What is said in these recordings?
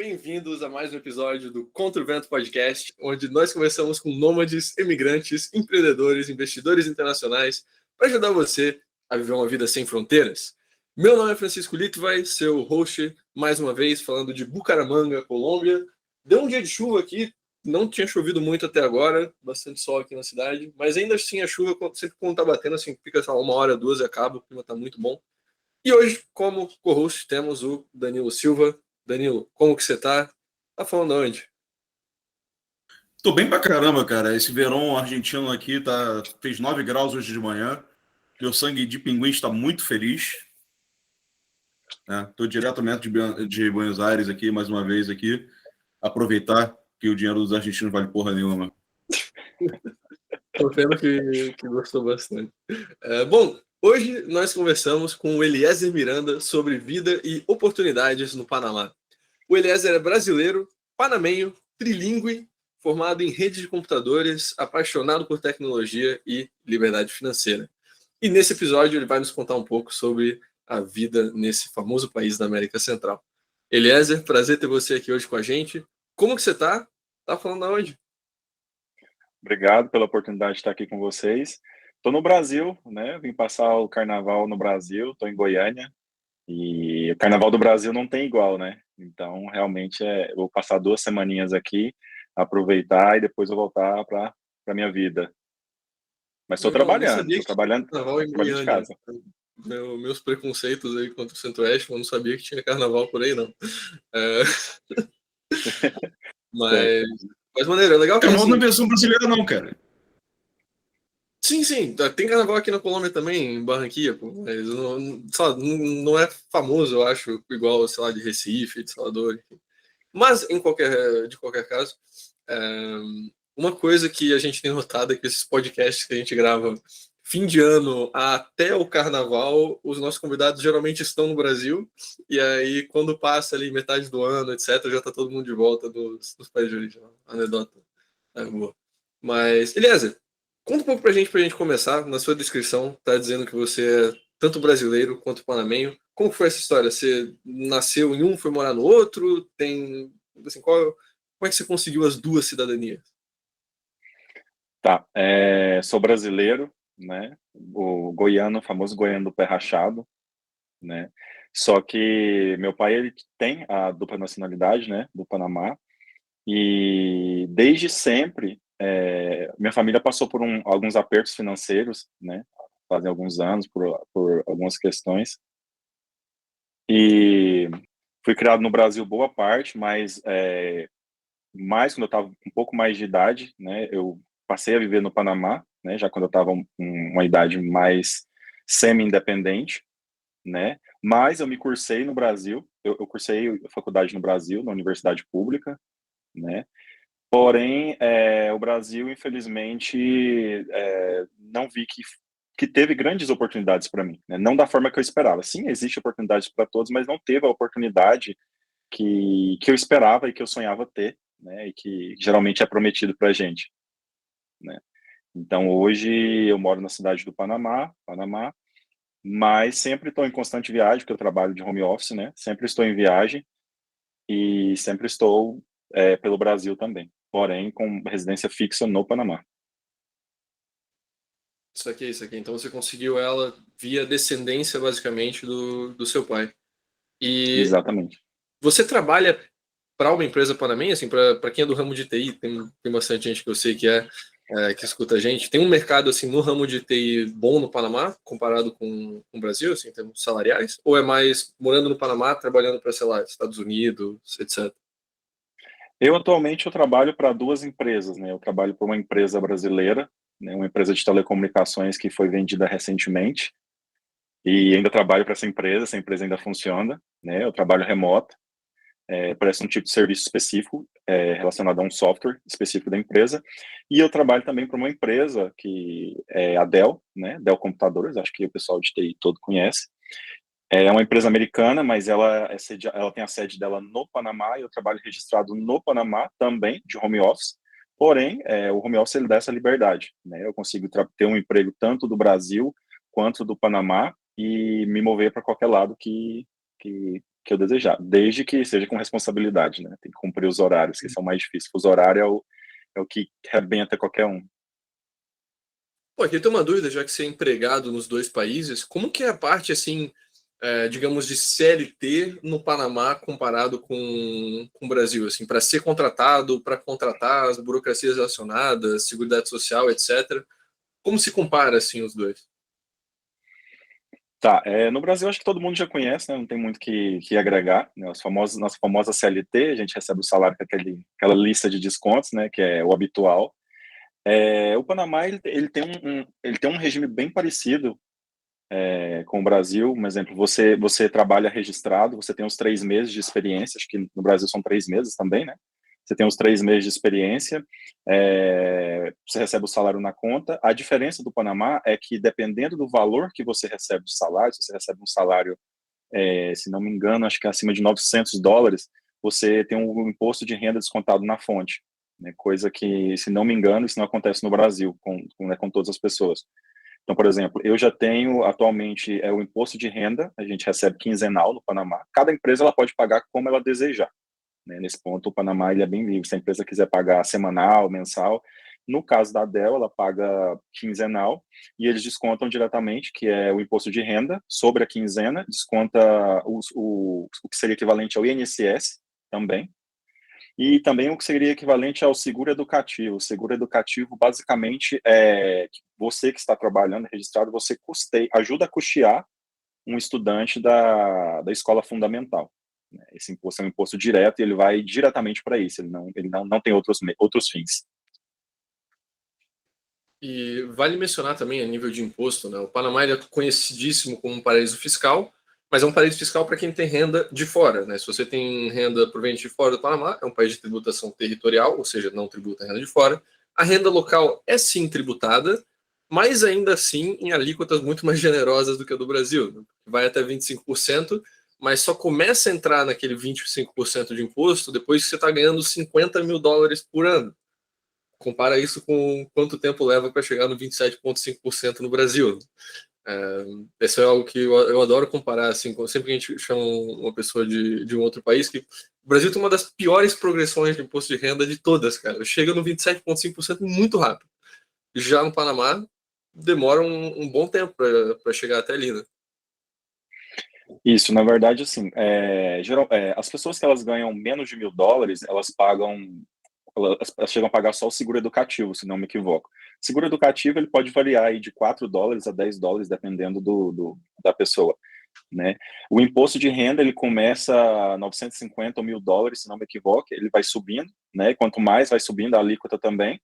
bem-vindos a mais um episódio do Contra o Vento Podcast, onde nós conversamos com nômades, imigrantes, empreendedores, investidores internacionais para ajudar você a viver uma vida sem fronteiras. Meu nome é Francisco Litvai, seu host, mais uma vez, falando de Bucaramanga, Colômbia. Deu um dia de chuva aqui, não tinha chovido muito até agora, bastante sol aqui na cidade, mas ainda assim a chuva, sempre quando tá batendo, assim, fica só 1 hora, 2 e acaba, o clima tá muito bom. E hoje, como co-host, temos o Danilo Silva. Danilo, como que você tá? Tá falando onde? Tô bem pra caramba, cara. Esse verão argentino aqui fez 9 graus hoje de manhã. Meu sangue de pinguim está muito feliz. Tô diretamente de Buenos Aires aqui, mais uma vez aqui. Aproveitar que o dinheiro dos argentinos vale porra nenhuma. Tô vendo que gostou bastante. Bom, hoje nós conversamos com o Eliezer Miranda sobre vida e oportunidades no Panamá. O Eliezer é brasileiro, panamenho, trilíngue, formado em rede de computadores, apaixonado por tecnologia e liberdade financeira. E nesse episódio ele vai nos contar um pouco sobre a vida nesse famoso país da América Central. Eliezer, prazer ter você aqui hoje com a gente. Como que você tá? Tá falando aonde? Obrigado pela oportunidade de estar aqui com vocês. Estou no Brasil, né? Vim passar o carnaval no Brasil, estou em Goiânia. E o carnaval do Brasil não tem igual, né? Então, realmente, eu vou passar 2 semaninhas aqui, aproveitar e depois eu voltar para a minha vida. Mas estou Legal, nem trabalhando, sabia estou que tinha trabalhando, carnaval em trabalhando de Goiânia. casa. Meus preconceitos aí contra o Centro-Oeste, eu não sabia que tinha carnaval por aí, não. É, Tem. mas, mas maneiro, é legal que Carnaval não é assim. versão brasileira, não, cara. Sim, tem carnaval aqui na Colômbia também, em Barranquilla, pô, mas não, sei lá, não é famoso, eu acho, igual, sei lá, de Recife, de Salvador, enfim. Mas, de qualquer caso, é, uma coisa que a gente tem notado é que esses podcasts que a gente grava fim de ano até o carnaval, os nossos convidados geralmente estão no Brasil, e aí quando passa ali metade do ano, etc., já está todo mundo de volta dos países de origem. Anedota boa. Mas, Eliezer, conta um pouco pra gente começar. Na sua descrição, tá dizendo que você é tanto brasileiro quanto panamenho. Como foi essa história? Você nasceu em um, foi morar no outro? Tem, assim, como é que você conseguiu as duas cidadanias? Tá, sou brasileiro, né? O goiano, o famoso goiano do pé rachado, né? Só que meu pai, ele tem a dupla nacionalidade, né? Do Panamá. E desde sempre, minha família passou por alguns apertos financeiros, né? Fazem alguns anos, por algumas questões. E fui criado no Brasil boa parte, mas mais quando eu estava um pouco mais de idade, né? Eu passei a viver no Panamá, né? Já quando eu estava uma idade mais semi-independente, né? Mas eu me cursei no Brasil, eu cursei a faculdade no Brasil, na universidade pública, né? Porém, o Brasil, infelizmente, não vi que teve grandes oportunidades para mim, né? Não da forma que eu esperava. Sim, existe oportunidades para todos, mas não teve a oportunidade que eu esperava e que eu sonhava ter, né? E que geralmente é prometido para a gente, né? Então, hoje eu moro na cidade do Panamá, mas sempre estou em constante viagem, porque eu trabalho de home office, né? Sempre estou em viagem e sempre estou pelo Brasil também, porém com residência fixa no Panamá. Isso aqui. Então você conseguiu ela via descendência, basicamente, do seu pai. E Exatamente. você trabalha para uma empresa panamenha, assim, para quem é do ramo de TI, tem bastante gente que eu sei que escuta a gente. Tem um mercado, assim, no ramo de TI bom no Panamá, comparado com o Brasil, assim, em termos salariais? Ou é mais morando no Panamá, trabalhando para, sei lá, Estados Unidos, etc.? Atualmente eu trabalho para 2 empresas, né? Eu trabalho para uma empresa brasileira, né? Uma empresa de telecomunicações que foi vendida recentemente, e ainda trabalho para essa empresa ainda funciona, né? Eu trabalho remoto, parece um tipo de serviço específico, relacionado a um software específico da empresa, e eu trabalho também para uma empresa que é a Dell, né? Dell Computadores, acho que o pessoal de TI todo conhece. É uma empresa americana, mas ela tem a sede dela no Panamá, e eu trabalho registrado no Panamá também, de home office. Porém, o home office ele dá essa liberdade, né? Eu consigo ter um emprego tanto do Brasil quanto do Panamá e me mover para qualquer lado que que eu desejar, desde que seja com responsabilidade, né? Tem que cumprir os horários, que são mais difíceis. Os horários é o que rebenta qualquer um. Pô, aqui tem uma dúvida, já que você é empregado nos dois países, como que é a parte, assim, digamos, de CLT no Panamá comparado com o Brasil, assim, para ser contratado, para contratar, as burocracias relacionadas, seguridade social, etc. Como se compara, assim, os dois? Tá, no Brasil acho que todo mundo já conhece, né? Não tem muito que agregar, né? Nossa famosa CLT, a gente recebe o salário com aquela lista de descontos, né? Que é o habitual. O Panamá ele tem um regime bem parecido com o Brasil. Um exemplo, você trabalha registrado, você tem os 3 meses de experiência, acho que no Brasil são 3 meses também, né? Você tem os 3 meses de experiência, você recebe o salário na conta. A diferença do Panamá é que, dependendo do valor que você recebe de salário, se você recebe um salário, se não me engano, acho que é acima de US$ 900, você tem um imposto de renda descontado na fonte, né? Coisa que, se não me engano, isso não acontece no Brasil com todas as pessoas. Então, por exemplo, eu já tenho atualmente o imposto de renda, a gente recebe quinzenal no Panamá. Cada empresa ela pode pagar como ela desejar, né? Nesse ponto, o Panamá ele é bem livre. Se a empresa quiser pagar semanal, mensal, no caso da Dell, ela paga quinzenal e eles descontam diretamente, que é o imposto de renda, sobre a quinzena, desconta o que seria equivalente ao INSS também, e também o que seria equivalente ao seguro educativo. O seguro educativo, basicamente, é que você que está trabalhando registrado, você ajuda a custear um estudante da escola fundamental. Esse imposto é um imposto direto e ele vai diretamente para isso, ele não tem outros fins. E vale mencionar também a nível de imposto, né? O Panamá ele é conhecidíssimo como um paraíso fiscal, mas é um paraíso fiscal para quem tem renda de fora, né? Se você tem renda proveniente de fora do Panamá, é um país de tributação territorial, ou seja, não tributa a renda de fora. A renda local é sim tributada, mas ainda assim em alíquotas muito mais generosas do que a do Brasil, né? Vai até 25%, mas só começa a entrar naquele 25% de imposto depois que você está ganhando US$ 50.000 por ano. Compara isso com quanto tempo leva para chegar no 27,5% no Brasil. Isso é algo que eu adoro comparar, assim, sempre que a gente chama uma pessoa de um outro país, que o Brasil tem uma das piores progressões de imposto de renda de todas, cara. Chega no 27,5% muito rápido. Já no Panamá, demora um bom tempo para chegar até ali, né? Isso, na verdade, assim, as pessoas que elas ganham menos de US$ 1.000, elas chegam a pagar só o seguro educativo, se não me equivoco. Seguro educativo ele pode variar aí de US$ 4 a US$ 10, dependendo da pessoa, né? O imposto de renda ele começa a 950 ou US$ 1.000, se não me equivoco, ele vai subindo, né? Quanto mais vai subindo a alíquota também.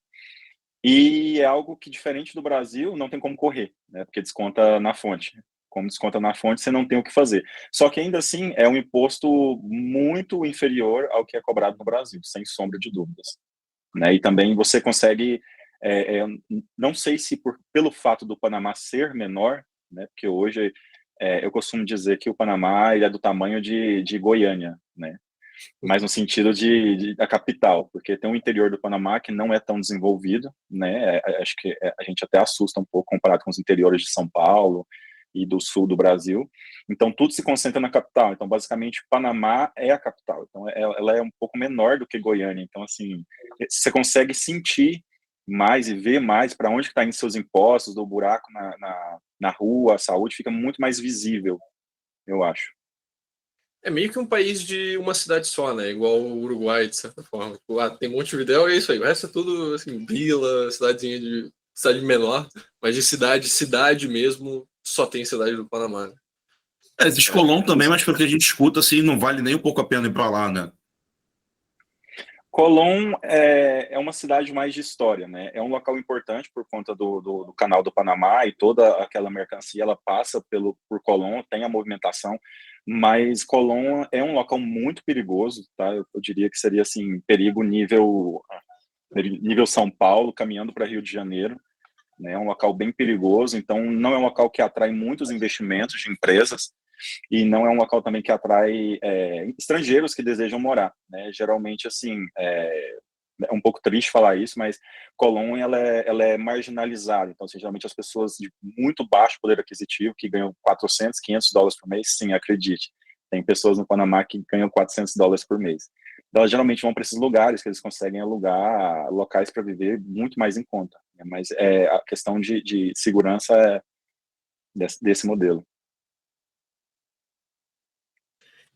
E é algo que, diferente do Brasil, não tem como correr, né? Porque desconta na fonte. Como desconta na fonte, você não tem o que fazer. Só que ainda assim é um imposto muito inferior ao que é cobrado no Brasil, sem sombra de dúvidas, né? E também você consegue, não sei se pelo fato do Panamá ser menor, né? Porque hoje eu costumo dizer que o Panamá ele é do tamanho de Goiânia, né? Mas no sentido da capital, porque tem o interior do Panamá que não é tão desenvolvido, né? Acho que a gente até assusta um pouco comparado com os interiores de São Paulo e do sul do Brasil. Então tudo se concentra na capital. Então basicamente Panamá é a capital. Então ela é um pouco menor do que Goiânia. Então assim você consegue sentir mais e ver mais para onde está indo seus impostos, do buraco na rua, a saúde fica muito mais visível, eu acho. É meio que um país de uma cidade só, né? Igual o Uruguai, de certa forma. Tipo, tem Montevidéu, é isso aí. O resto é tudo, assim, vila, cidade menor. Mas de cidade mesmo, só tem cidade do Panamá, né? Existe Colón também, mas pelo que a gente escuta, assim, não vale nem um pouco a pena ir para lá, né? Colón é uma cidade mais de história, né? É um local importante por conta do Canal do Panamá e toda aquela mercancia ela passa por Colón, tem a movimentação, mas Colón é um local muito perigoso, tá? Eu diria que seria assim perigo nível São Paulo, caminhando para Rio de Janeiro, né? É um local bem perigoso, então não é um local que atrai muitos investimentos de empresas. E não é um local também que atrai estrangeiros que desejam morar, né? Geralmente, assim, é um pouco triste falar isso, mas Colón ela é marginalizada. Então, assim, geralmente as pessoas de muito baixo poder aquisitivo, que ganham US$ 400, US$ 500 por mês, sim, acredite, Tem pessoas no Panamá que ganham $400 por mês. Elas geralmente vão para esses lugares que eles conseguem alugar locais para viver muito mais em conta, né? Mas a questão de segurança é desse modelo.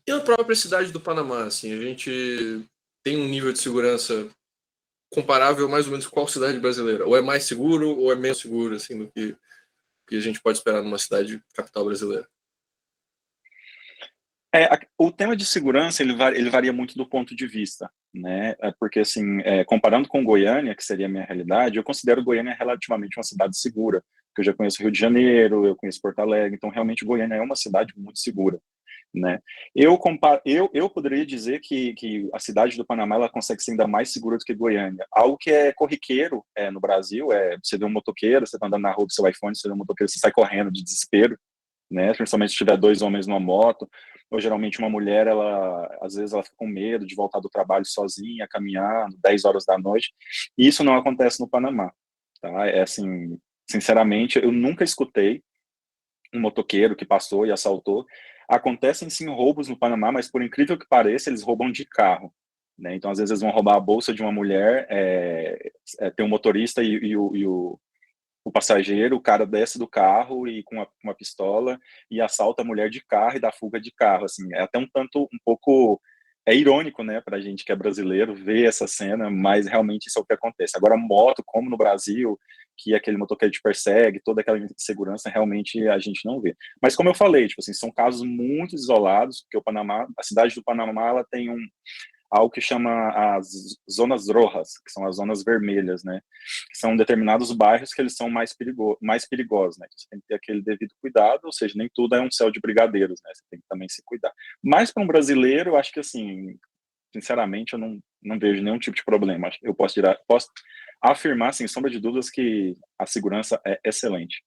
E a própria cidade do Panamá, assim, a gente tem um nível de segurança comparável mais ou menos com qual cidade brasileira? Ou é mais seguro ou é menos seguro, assim, do que a gente pode esperar numa cidade capital brasileira? O tema de segurança, ele varia muito do ponto de vista, né? Porque, assim, comparando com Goiânia, que seria a minha realidade, eu considero Goiânia relativamente uma cidade segura, porque eu já conheço Rio de Janeiro, eu conheço Porto Alegre, então realmente Goiânia é uma cidade muito segura, né? Eu poderia dizer que a cidade do Panamá ela consegue ser ainda mais segura do que Goiânia. Algo que é corriqueiro no Brasil, você vê um motoqueiro, você está andando na rua com seu iPhone, você vê um motoqueiro, você sai correndo de desespero, né? Principalmente se tiver dois homens numa moto, ou geralmente uma mulher, às vezes ela fica com medo de voltar do trabalho sozinha, caminhando, 10 horas da noite, e isso não acontece no Panamá, tá? Assim, sinceramente, eu nunca escutei um motoqueiro que passou e assaltou. Acontecem sim roubos no Panamá, mas por incrível que pareça, eles roubam de carro, né? Então, às vezes, eles vão roubar a bolsa de uma mulher, tem um motorista e o passageiro, o cara desce do carro e com uma pistola e assalta a mulher de carro e dá fuga de carro, assim, é até um pouco irônico, né, pra gente que é brasileiro ver essa cena, mas realmente isso é o que acontece. Agora, moto, como no Brasil, que aquele motoqueiro te persegue, toda aquela insegurança, realmente a gente não vê. Mas como eu falei, tipo assim, são casos muito isolados, porque a cidade do Panamá, ela tem algo que chama as zonas rojas, que são as zonas vermelhas, né? Que são determinados bairros que eles são mais perigosos, né? Você tem que ter aquele devido cuidado, ou seja, nem tudo é um céu de brigadeiros, né? Você tem que também se cuidar. Mas para um brasileiro, eu acho que, assim, sinceramente, eu não vejo nenhum tipo de problema. Eu posso afirmar, sem sombra de dúvidas, que a segurança é excelente.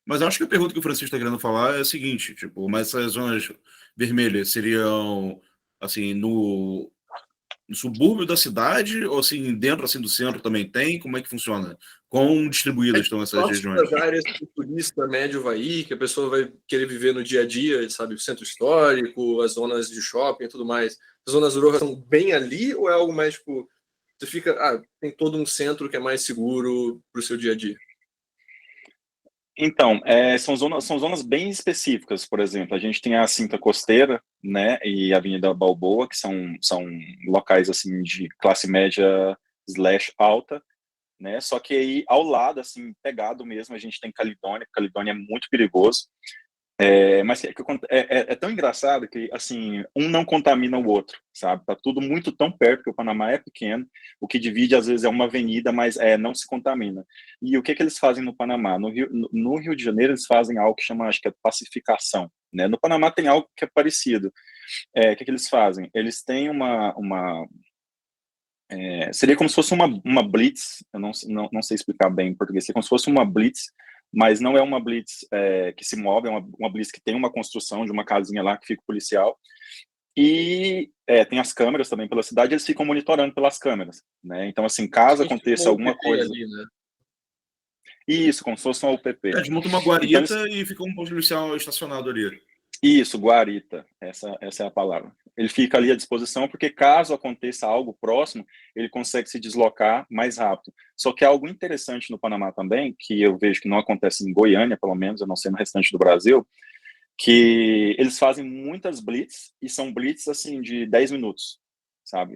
Mas acho que a pergunta que o Francisco está querendo falar é a seguinte, tipo, mas essas zonas vermelhas seriam, assim, no subúrbio da cidade ou, assim, dentro, assim, do centro também tem? Como é que funciona? Quão distribuídas estão essas regiões? Das áreas que o turista médio vai ir, que a pessoa vai querer viver no dia a dia, sabe? O centro histórico, as zonas de shopping e tudo mais. As zonas rurais são bem ali ou é algo mais, tipo, você fica, tem todo um centro que é mais seguro para o seu dia a dia? Então, são zonas bem específicas, por exemplo, a gente tem a Cinta Costeira, né, e a Avenida Balboa, que são locais, assim, de classe média / alta, né, só que aí, ao lado, assim, pegado mesmo, a gente tem Calidônia. Calidônia é muito perigoso, mas é tão engraçado que, assim, um não contamina o outro, sabe? Tá tudo muito tão perto, porque o Panamá é pequeno, o que divide, às vezes, é uma avenida, mas não se contamina. E o que eles fazem no Panamá? No Rio de Janeiro, eles fazem algo que chama, acho que é pacificação, né? No Panamá tem algo que é parecido. O que eles fazem? Eles têm seria como se fosse uma blitz, eu não sei explicar bem em português, seria como se fosse uma blitz, mas não é uma blitz que se move, é uma blitz que tem uma construção de uma casinha lá que fica o policial, e tem as câmeras também pela cidade, eles ficam monitorando pelas câmeras, né? Então, assim, caso aconteça alguma coisa... ali, né? Isso, como se fosse uma UPP. Eles montam uma Então, guarita e fica um policial estacionado ali. Isso, guarita, essa é a palavra. Ele fica ali à disposição porque caso aconteça algo próximo, ele consegue se deslocar mais rápido. Só que algo interessante no Panamá também, que eu vejo que não acontece em Goiânia, pelo menos, eu não sei no restante do Brasil, que eles fazem muitas blitz, e são blitz, assim, de 10 minutos, sabe?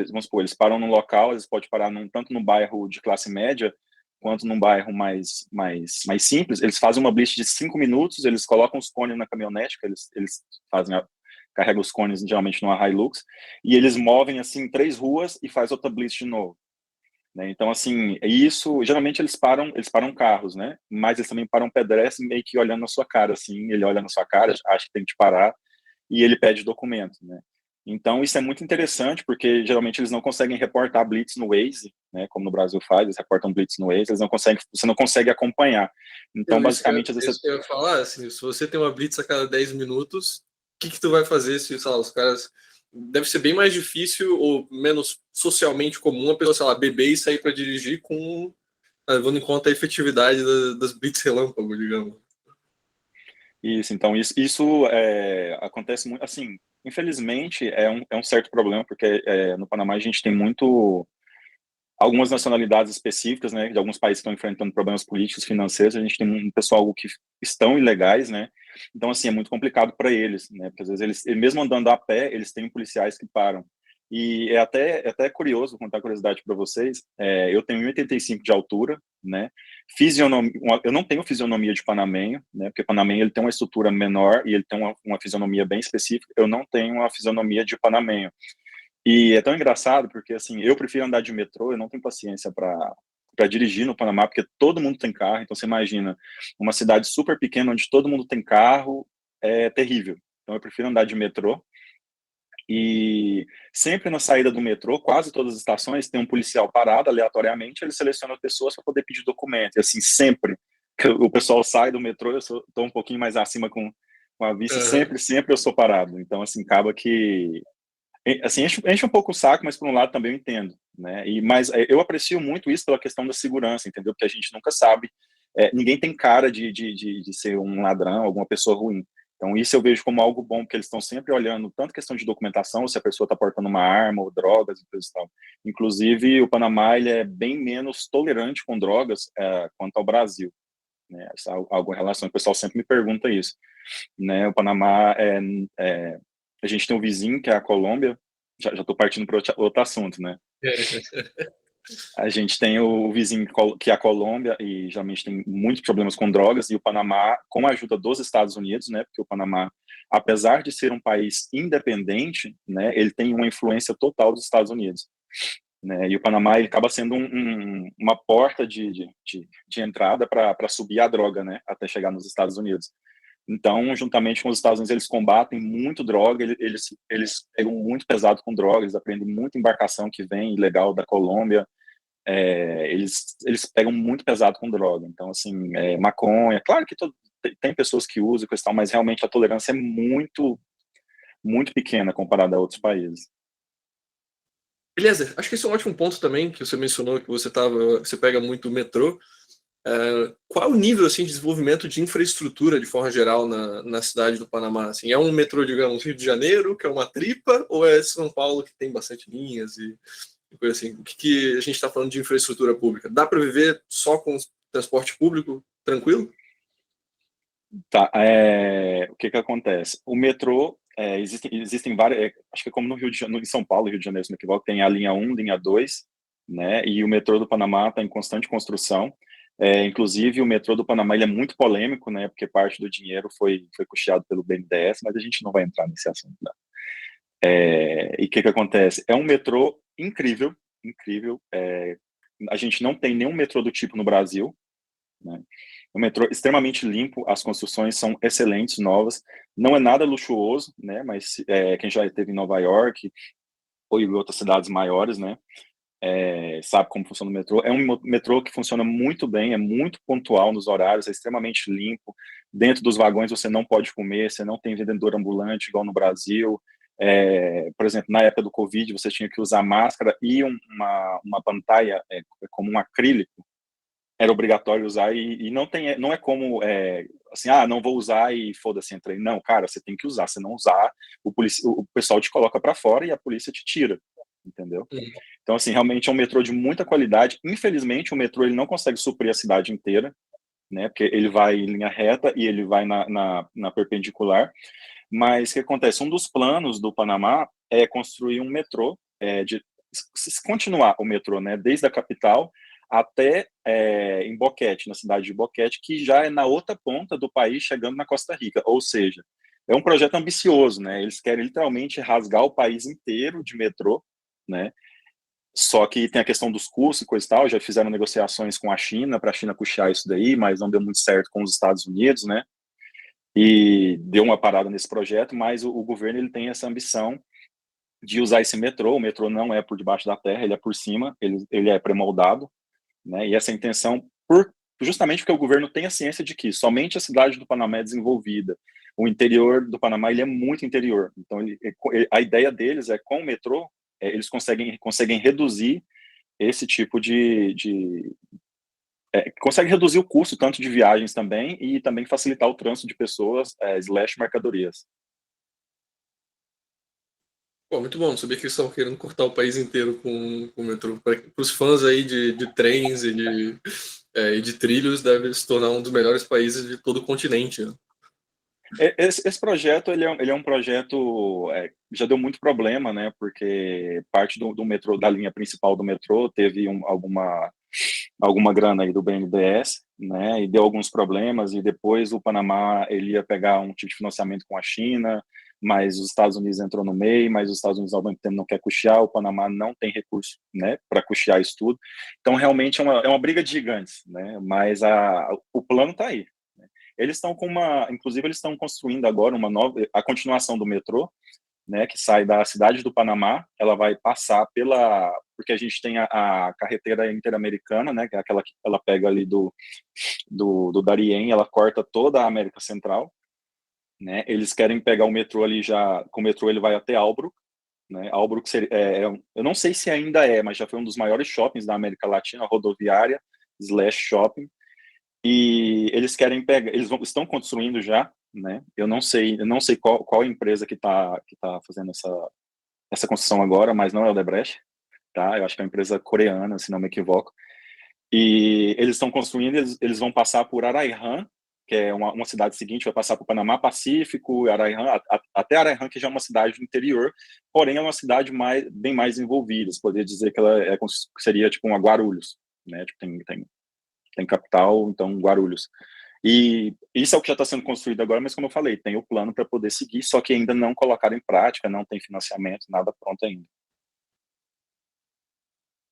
Vamos supor, eles param num local, eles podem parar tanto no bairro de classe média, quanto num bairro mais simples. Eles fazem uma blitz de 5 minutos, eles colocam os cones na caminhonete, que eles carregam os cones geralmente numa Hilux, e eles movem, assim, 3 ruas e faz outra blitz de novo, né? Então, assim, isso, geralmente eles param carros, né? Mas eles também param pedestre meio que olhando na sua cara, assim, ele olha na sua cara, acha que tem que te parar, e ele pede documento, né? Então, isso é muito interessante, porque geralmente eles não conseguem reportar blitz no Waze, né? Como no Brasil faz, eles reportam blitz no Waze, você não consegue acompanhar. Então, basicamente, às vezes... Isso que eu ia falar, assim, se você tem uma blitz a cada 10 minutos, o que tu vai fazer se, sei lá, os caras... Deve ser bem mais difícil ou menos socialmente comum a pessoa, sei lá, beber e sair para dirigir levando em conta a efetividade das blitz relâmpago, digamos. Isso, então isso acontece muito, assim, infelizmente é um certo problema, porque no Panamá a gente tem algumas nacionalidades específicas, né, de alguns países que estão enfrentando problemas políticos, financeiros, a gente tem um pessoal que estão ilegais, né, então, assim, é muito complicado para eles, né, porque às vezes eles, mesmo andando a pé, eles têm policiais que param. E é até curioso, vou contar curiosidade para vocês, eu tenho 1,85 de altura, né, eu não tenho fisionomia de panamenho, né, porque panamenho ele tem uma estrutura menor e ele tem uma fisionomia bem específica, eu não tenho uma fisionomia de panamenho. E é tão engraçado porque, assim, eu prefiro andar de metrô, eu não tenho paciência para dirigir no Panamá, porque todo mundo tem carro, então você imagina, uma cidade super pequena onde todo mundo tem carro, é terrível. Então eu prefiro andar de metrô, e sempre na saída do metrô, quase todas as estações, tem um policial parado aleatoriamente, ele seleciona pessoas para poder pedir documento, e assim, sempre que o pessoal sai do metrô, eu estou um pouquinho mais acima com a vista, Aham. sempre eu sou parado. Então, assim, acaba que assim, enche um pouco o saco, mas por um lado também eu entendo, né? Mas eu aprecio muito isso pela questão da segurança, entendeu? Porque a gente nunca sabe, ninguém tem cara de ser um ladrão, alguma pessoa ruim. Então isso eu vejo como algo bom, porque eles estão sempre olhando tanto questão de documentação, se a pessoa está portando uma arma ou drogas e coisa e tal. Inclusive o Panamá ele é bem menos tolerante com drogas quanto ao Brasil, né? Essa é algo em relação, o pessoal sempre me pergunta isso, né? O Panamá a gente tem um vizinho que é a Colômbia, já estou partindo para outro assunto, né? A gente tem o vizinho que é a Colômbia e geralmente tem muitos problemas com drogas, e o Panamá, com a ajuda dos Estados Unidos, né? Porque o Panamá, apesar de ser um país independente, né? Ele tem uma influência total dos Estados Unidos, né? E o Panamá ele acaba sendo uma porta de entrada para subir a droga, né? Até chegar nos Estados Unidos. Então, juntamente com os Estados Unidos, eles combatem muito droga, eles pegam muito pesado com drogas, eles aprendem muita embarcação que vem ilegal da Colômbia, eles pegam muito pesado com droga. Então, assim, maconha, claro que tem pessoas que usam e coisa e tal, mas realmente a tolerância é muito, muito pequena comparada a outros países. Beleza, acho que esse é um ótimo ponto também, que você mencionou que você pega muito o metrô. Qual é o nível assim, de desenvolvimento de infraestrutura de forma geral na cidade do Panamá? Assim, é um metrô, digamos, Rio de Janeiro, que é uma tripa, ou é São Paulo que tem bastante linhas e coisa assim? O que a gente está falando de infraestrutura pública? Dá para viver só com transporte público tranquilo? Tá, o que acontece? O metrô, existem várias, acho que é como no Rio de Janeiro, em São Paulo, Rio de Janeiro, se não me equivoco, tem a linha 1, linha 2, né, e o metrô do Panamá está em constante construção. Inclusive, o metrô do Panamá ele é muito polêmico, né, porque parte do dinheiro foi custeado pelo BNDES, mas a gente não vai entrar nesse assunto, né? E o que acontece? É um metrô incrível, incrível. A gente não tem nenhum metrô do tipo no Brasil, né? O metrô extremamente limpo, as construções são excelentes, novas. Não é nada luxuoso, né? Mas quem já esteve em Nova York ou em outras cidades maiores, né? Sabe como funciona o metrô. É um metrô que funciona muito bem, é muito pontual nos horários, é extremamente limpo. Dentro dos vagões você não pode comer, você não tem vendedor ambulante igual no Brasil. Por exemplo, na época do Covid, você tinha que usar máscara e uma pantalla como um acrílico, era obrigatório usar, e não é como assim, não vou usar e foda-se, entrei. Não, cara, você tem que usar. Se não usar, o pessoal te coloca para fora e a polícia te tira, entendeu? Então, assim, realmente é um metrô de muita qualidade. Infelizmente, o metrô ele não consegue suprir a cidade inteira, né? Porque ele vai em linha reta e ele vai na perpendicular. Mas o que acontece? Um dos planos do Panamá é construir um metrô, continuar o metrô, né? Desde a capital até em Boquete, na cidade de Boquete, que já é na outra ponta do país, chegando na Costa Rica. Ou seja, é um projeto ambicioso, né? Eles querem literalmente rasgar o país inteiro de metrô, né? Só que tem a questão dos custos e coisa e tal, já fizeram negociações com a China, para a China puxar isso daí, mas não deu muito certo com os Estados Unidos, né? E deu uma parada nesse projeto, mas o governo ele tem essa ambição de usar esse metrô. O metrô não é por debaixo da terra, ele é por cima, ele é pré-moldado, né? E essa intenção, justamente porque o governo tem a ciência de que somente a cidade do Panamá é desenvolvida. O interior do Panamá ele é muito interior. Então, a ideia deles é, com o metrô, eles conseguem reduzir esse tipo consegue reduzir o custo tanto de viagens também e também facilitar o trânsito de pessoas / mercadorias. Pô, muito bom. Sabia que eles estavam querendo cortar o país inteiro com o metrô. Para os fãs aí de trens e de trilhos, deve se tornar um dos melhores países de todo o continente, né? Esse projeto, ele é um projeto, já deu muito problema, né, porque parte do metrô, da linha principal do metrô, teve alguma grana aí do BNDES, né, e deu alguns problemas, e depois o Panamá, ele ia pegar um tipo de financiamento com a China, mas os Estados Unidos entrou no meio, mas os Estados Unidos ao mesmo tempo não quer custear, o Panamá não tem recurso, né, para custear isso tudo. Então, realmente, é uma briga de gigantes, né, mas o plano está aí. Eles estão inclusive eles estão construindo agora a continuação do metrô, né, que sai da cidade do Panamá, ela vai passar porque a gente tem a carretera interamericana, né, que é aquela que ela pega ali do Darién, ela corta toda a América Central, né, eles querem pegar o metrô ali com o metrô ele vai até Albrook, né, Albrook eu não sei se ainda mas já foi um dos maiores shoppings da América Latina, rodoviária / shopping, e eles querem pegar, estão construindo já, né? Eu não sei qual empresa que tá fazendo essa construção agora, mas não é o Odebrecht, tá? Eu acho que é uma empresa coreana, se não me equivoco. E eles estão construindo, eles vão passar por Araihan, que é uma cidade seguinte, vai passar por Panamá Pacífico, Araihan, até Araihan, que já é uma cidade do interior, porém é uma cidade bem mais envolvida. Você poderia dizer que ela seria tipo uma Guarulhos, né? Tipo, tem capital, então Guarulhos. E isso é o que já está sendo construído agora, mas como eu falei, tem o plano para poder seguir, só que ainda não colocaram em prática, não tem financiamento, nada pronto ainda.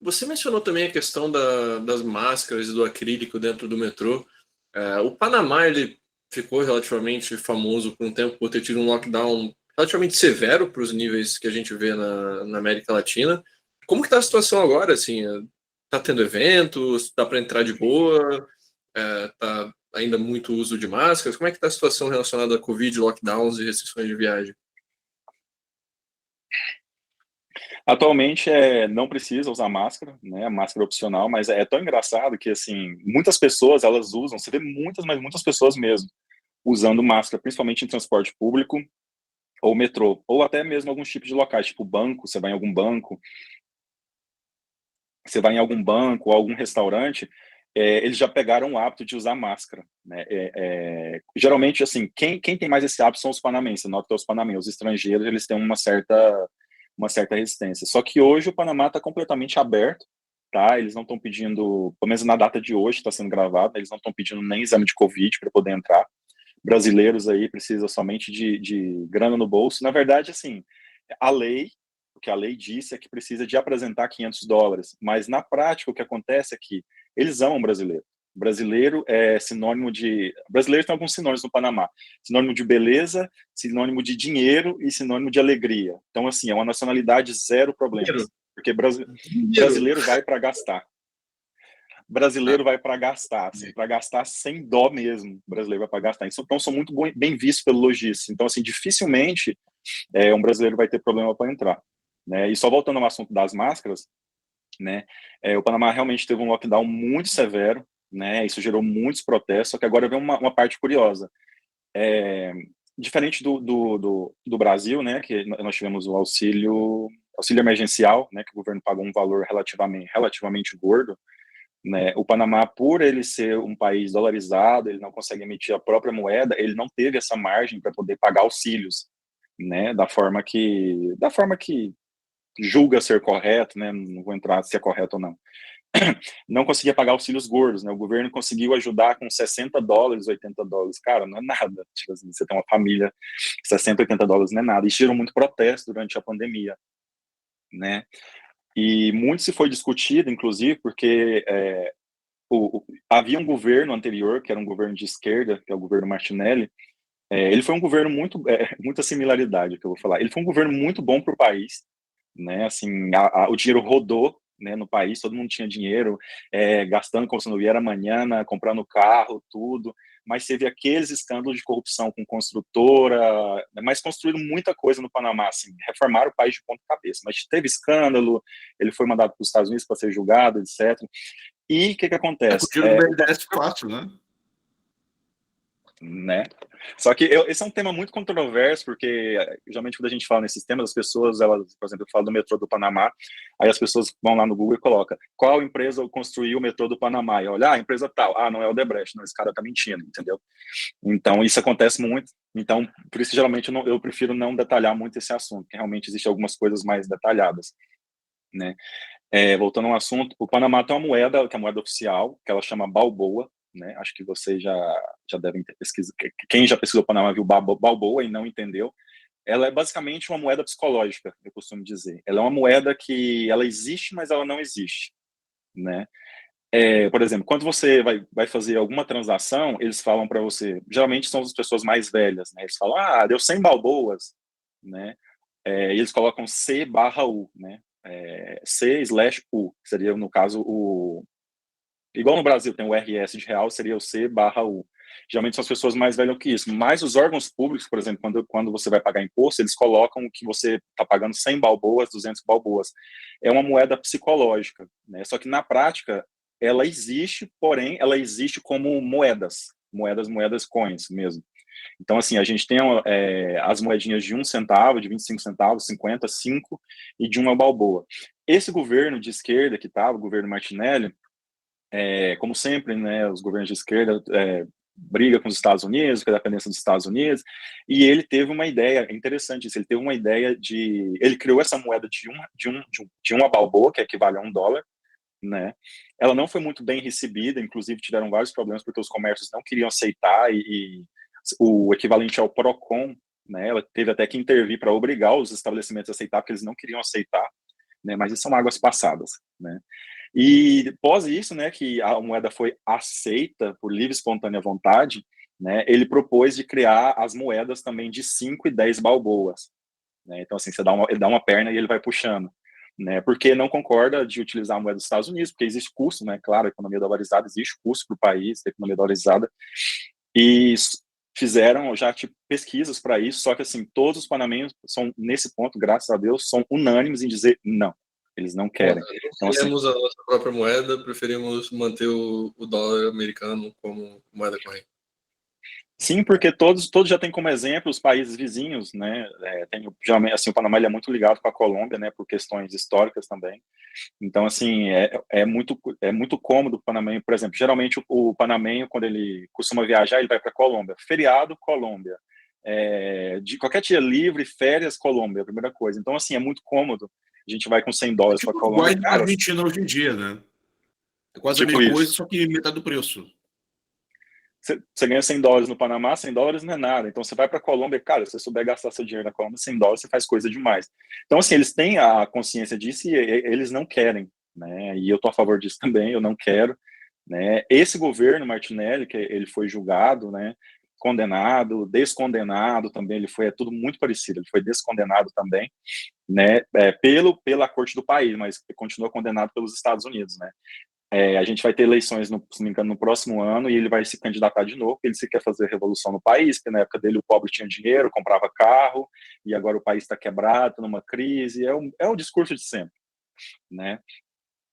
Você mencionou também a questão das máscaras e do acrílico dentro do metrô. O Panamá, ele ficou relativamente famoso por um tempo por ter tido um lockdown relativamente severo para os níveis que a gente vê na América Latina. Como que está a situação agora? Assim, tá tendo eventos? Dá para entrar de boa? Tá ainda muito uso de máscaras? Como é que está a situação relacionada a Covid, lockdowns e restrições de viagem? Atualmente não precisa usar máscara, né? A máscara é opcional, mas é tão engraçado que assim muitas pessoas elas usam, você vê mas muitas pessoas mesmo usando máscara, principalmente em transporte público ou metrô, ou até mesmo alguns tipos de locais, tipo banco, você vai em algum banco, ou algum restaurante, eles já pegaram o hábito de usar máscara, né? Geralmente, assim, quem tem mais esse hábito são os panamenses. Nota que os panamenses, os estrangeiros, eles têm uma certa resistência. Só que hoje o Panamá está completamente aberto, tá? Eles não estão pedindo, pelo menos na data de hoje, está sendo gravado, eles não estão pedindo nem exame de Covid para poder entrar. Brasileiros aí precisam somente de grana no bolso. Na verdade, assim, o que a lei disse é que precisa de apresentar $500, mas na prática o que acontece é que eles amam brasileiro. Brasileiro é sinônimo de... Brasileiro tem alguns sinônimos no Panamá. Sinônimo de beleza, sinônimo de dinheiro e sinônimo de alegria. Então, assim, é uma nacionalidade zero problemas. Porque brasileiro vai para gastar. Brasileiro vai para gastar, assim, para gastar sem dó mesmo. Brasileiro vai para gastar. Então, são muito bem vistos pelo lojista. Então, assim, dificilmente um brasileiro vai ter problema para entrar, né? E só voltando ao assunto das máscaras, né? O Panamá realmente teve um lockdown muito severo, né? Isso gerou muitos protestos. Só que agora vem uma parte curiosa. Diferente do Brasil, né? Que nós tivemos o auxílio emergencial, né? Que o governo pagou um valor relativamente gordo. Né? O Panamá, por ele ser um país dolarizado, ele não consegue emitir a própria moeda, ele não teve essa margem para poder pagar auxílios, né? Da forma que julga ser correto, né? Não vou entrar se é correto ou não. Não conseguia pagar auxílios gordos, né? O governo conseguiu ajudar com $60, $80. Cara, não é nada. Tipo assim, você tem uma família, $60, $80 não é nada. E gerou muito protesto durante a pandemia, né? E muito se foi discutido, inclusive, porque havia um governo anterior, que era um governo de esquerda, que é o governo Martinelli. Ele foi um governo muita similaridade, que eu vou falar. Ele foi um governo muito bom para o país, né? Assim, o dinheiro rodou, né, no país, todo mundo tinha dinheiro, gastando como se não vier amanhã, né, comprando carro, tudo. Mas teve aqueles escândalos de corrupção com construtora, mas construíram muita coisa no Panamá, assim, reformaram o país de ponta cabeça. Mas teve escândalo, ele foi mandado para os Estados Unidos para ser julgado, etc. E o que É, acontece? com o dinheiro do BNDES fácil, né? Né? Só que esse é um tema muito controverso, porque geralmente quando a gente fala nesses temas, as pessoas, elas, por exemplo, eu falo do metrô do Panamá, aí as pessoas vão lá no Google e colocam qual empresa construiu o metrô do Panamá, e olha, a empresa tal, não é o Odebrecht, não, esse cara tá mentindo, entendeu? Então isso acontece muito, então por isso geralmente eu prefiro não detalhar muito esse assunto, porque realmente existem algumas coisas mais detalhadas, né? Voltando ao assunto, o Panamá tem uma moeda, que é a moeda oficial, que ela chama Balboa, né? Acho que vocês já devem ter pesquisado. Quem já pesquisou o Panamá viu Balboa e não entendeu. Ela é basicamente uma moeda psicológica, eu costumo dizer. Ela é uma moeda que ela existe, mas ela não existe, né? Por exemplo, quando você vai fazer alguma transação, eles falam para você, geralmente são as pessoas mais velhas, né? Eles falam, deu 100 balboas, né? E eles colocam C/U, né? C/U, que seria, no caso, igual no Brasil tem o RS de real, seria o C/U. Geralmente são as pessoas mais velhas que isso. Mas os órgãos públicos, por exemplo, quando você vai pagar imposto, eles colocam que você está pagando 100 balboas, 200 balboas. É uma moeda psicológica, né? Só que na prática ela existe, porém ela existe como moedas, coins mesmo. Então, assim, a gente tem as moedinhas de 1 centavo, de 25 centavos, 50, 5 e de 1 balboa. Esse governo de esquerda que estava, o governo Martinelli, como sempre, né, os governos de esquerda briga com os Estados Unidos, com a dependência dos Estados Unidos, e ele teve uma ideia, interessante isso, ele teve uma ideia ele criou essa moeda de uma balboa, que equivale a $1, né? Ela não foi muito bem recebida, inclusive tiveram vários problemas porque os comércios não queriam aceitar e o equivalente ao Procon, né? Ela teve até que intervir para obrigar os estabelecimentos a aceitar, porque eles não queriam aceitar, né? Mas isso são águas passadas, né? E após isso, né, que a moeda foi aceita por livre e espontânea vontade, né? Ele propôs de criar as moedas também de 5 e 10 balboas, né? Então assim, ele dá uma perna e ele vai puxando, né? Porque não concorda de utilizar a moeda dos Estados Unidos, porque existe custo, né? Claro, a economia dolarizada, existe custo para o país, a economia dolarizada, e fizeram já tipo, pesquisas para isso, só que assim, todos os panamenhos são, nesse ponto, graças a Deus, são unânimes em dizer não, eles não querem. Não Então, assim, queremos a nossa própria moeda, preferimos manter o dólar americano como moeda corrente. sim, porque todos já têm como exemplo os países vizinhos, né? Geralmente, assim, o Panamá ele é muito ligado com a Colômbia, né? Por questões históricas também. Então, assim, é muito cômodo o panamenho, por exemplo, geralmente o panamenho, quando ele costuma viajar, ele vai para a Colômbia. Feriado, Colômbia. De qualquer dia livre, férias, Colômbia, a primeira coisa. Então, assim, é muito cômodo. A gente vai com $100 para a Tipo o Uruguai Colômbia, e a cara, Argentina hoje em dia, né? É quase a tipo mesma coisa, isso. só que metade do preço. Você ganha $100 no Panamá, $100 não é nada. Então você vai para a Colômbia, cara, se você souber gastar seu dinheiro na Colômbia, $100 você faz coisa demais. Então, assim, eles têm a consciência disso e eles não querem, né? E eu tô a favor disso também, eu não quero, né? Esse governo Martinelli, que ele foi julgado, né? Condenado, descondenado também, é tudo muito parecido, ele foi descondenado também, né? Pela corte do país, mas continua condenado pelos Estados Unidos, né? A gente vai ter eleições, se não me engano, no próximo ano, e ele vai se candidatar de novo, porque ele se quer fazer revolução no país, porque na época dele o pobre tinha dinheiro, comprava carro, e agora o país está quebrado, numa crise, é o discurso de sempre, né?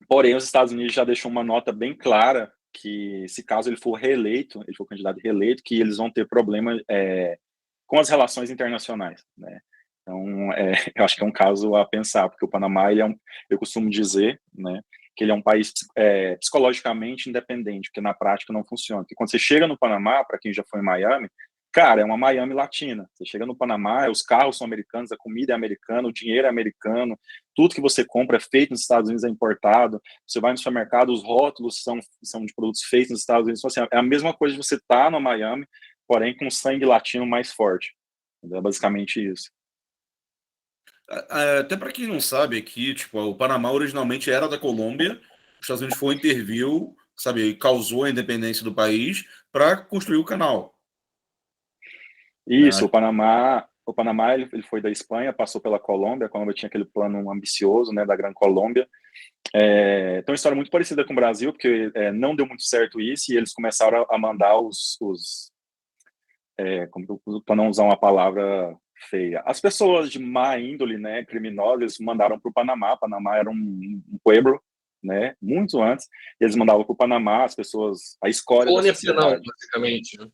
Porém, os Estados Unidos já deixou uma nota bem clara que, se caso ele for reeleito, ele for candidato reeleito, que eles vão ter problema com as relações internacionais, né? Então, eu acho que é um caso a pensar, porque o Panamá, eu costumo dizer, né, que ele é um país psicologicamente independente, porque na prática não funciona. Porque quando você chega no Panamá, para quem já foi em Miami, cara, é uma Miami latina. Você chega no Panamá, os carros são americanos, a comida é americana, o dinheiro é americano, tudo que você compra é feito nos Estados Unidos, é importado. Você vai no supermercado, os rótulos são de produtos feitos nos Estados Unidos. Então, assim, é a mesma coisa de você estar no Miami, porém com sangue latino mais forte. É basicamente isso. Até para quem não sabe aqui, tipo, o Panamá originalmente era da Colômbia, os Estados Unidos foi interviu, sabe, causou a independência do país para construir o canal, Isso, né? o Panamá ele foi da Espanha, passou pela Colômbia, a Colômbia tinha aquele plano ambicioso, né, da Gran Colômbia. Então, uma história muito parecida com o Brasil, porque não deu muito certo isso, e eles começaram a mandar para não usar uma palavra feia, as pessoas de má índole, né, criminosas, mandaram para o Panamá. Panamá era um pueblo, né? Muito antes. Eles mandavam para o Panamá as pessoas, a escória da Colônia penal, sociedade. basicamente. Né?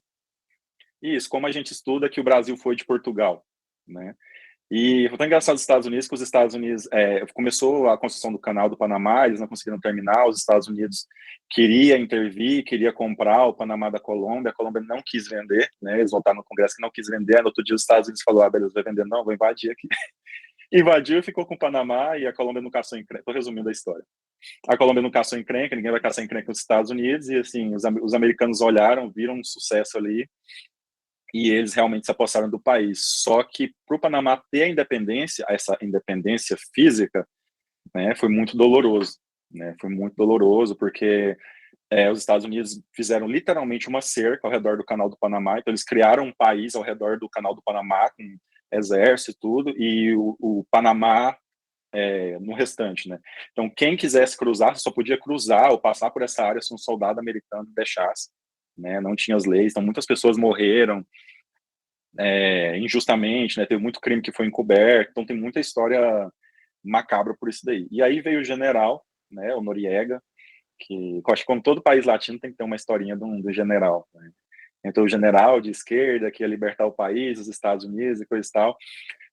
Isso, como a gente estuda que o Brasil foi de Portugal, né? E foi tão engraçado os Estados Unidos, que os Estados Unidos começou a construção do canal do Panamá, eles não conseguiram terminar, os Estados Unidos queria intervir, queria comprar o Panamá da Colômbia, a Colômbia não quis vender, né? Eles voltaram no Congresso que não quis vender, no outro dia os Estados Unidos falou, beleza, vai vender, não, vou invadir aqui. Invadiu, ficou com o Panamá e a Colômbia não caçou encrenca. Estou resumindo a história. A Colômbia não caçou encrenca, ninguém vai caçar encrenca nos Estados Unidos, e assim, os americanos olharam, viram um sucesso ali, e eles realmente se apossaram do país. Só que para o Panamá ter a independência, essa independência física, né, foi muito doloroso. Né, foi muito doloroso, porque os Estados Unidos fizeram literalmente uma cerca ao redor do Canal do Panamá, então eles criaram um país ao redor do Canal do Panamá, com exército e tudo, e o Panamá no restante, né? Então, quem quisesse cruzar, só podia cruzar ou passar por essa área se um soldado americano deixasse, né? Não tinha as leis, então muitas pessoas morreram injustamente, né? Teve muito crime que foi encoberto, então tem muita história macabra por isso daí. E aí veio o general, né? O Noriega, que eu acho que como todo país latino tem que ter uma historinha do general, né? Então, o general de esquerda que ia libertar o país, os Estados Unidos e coisa e tal.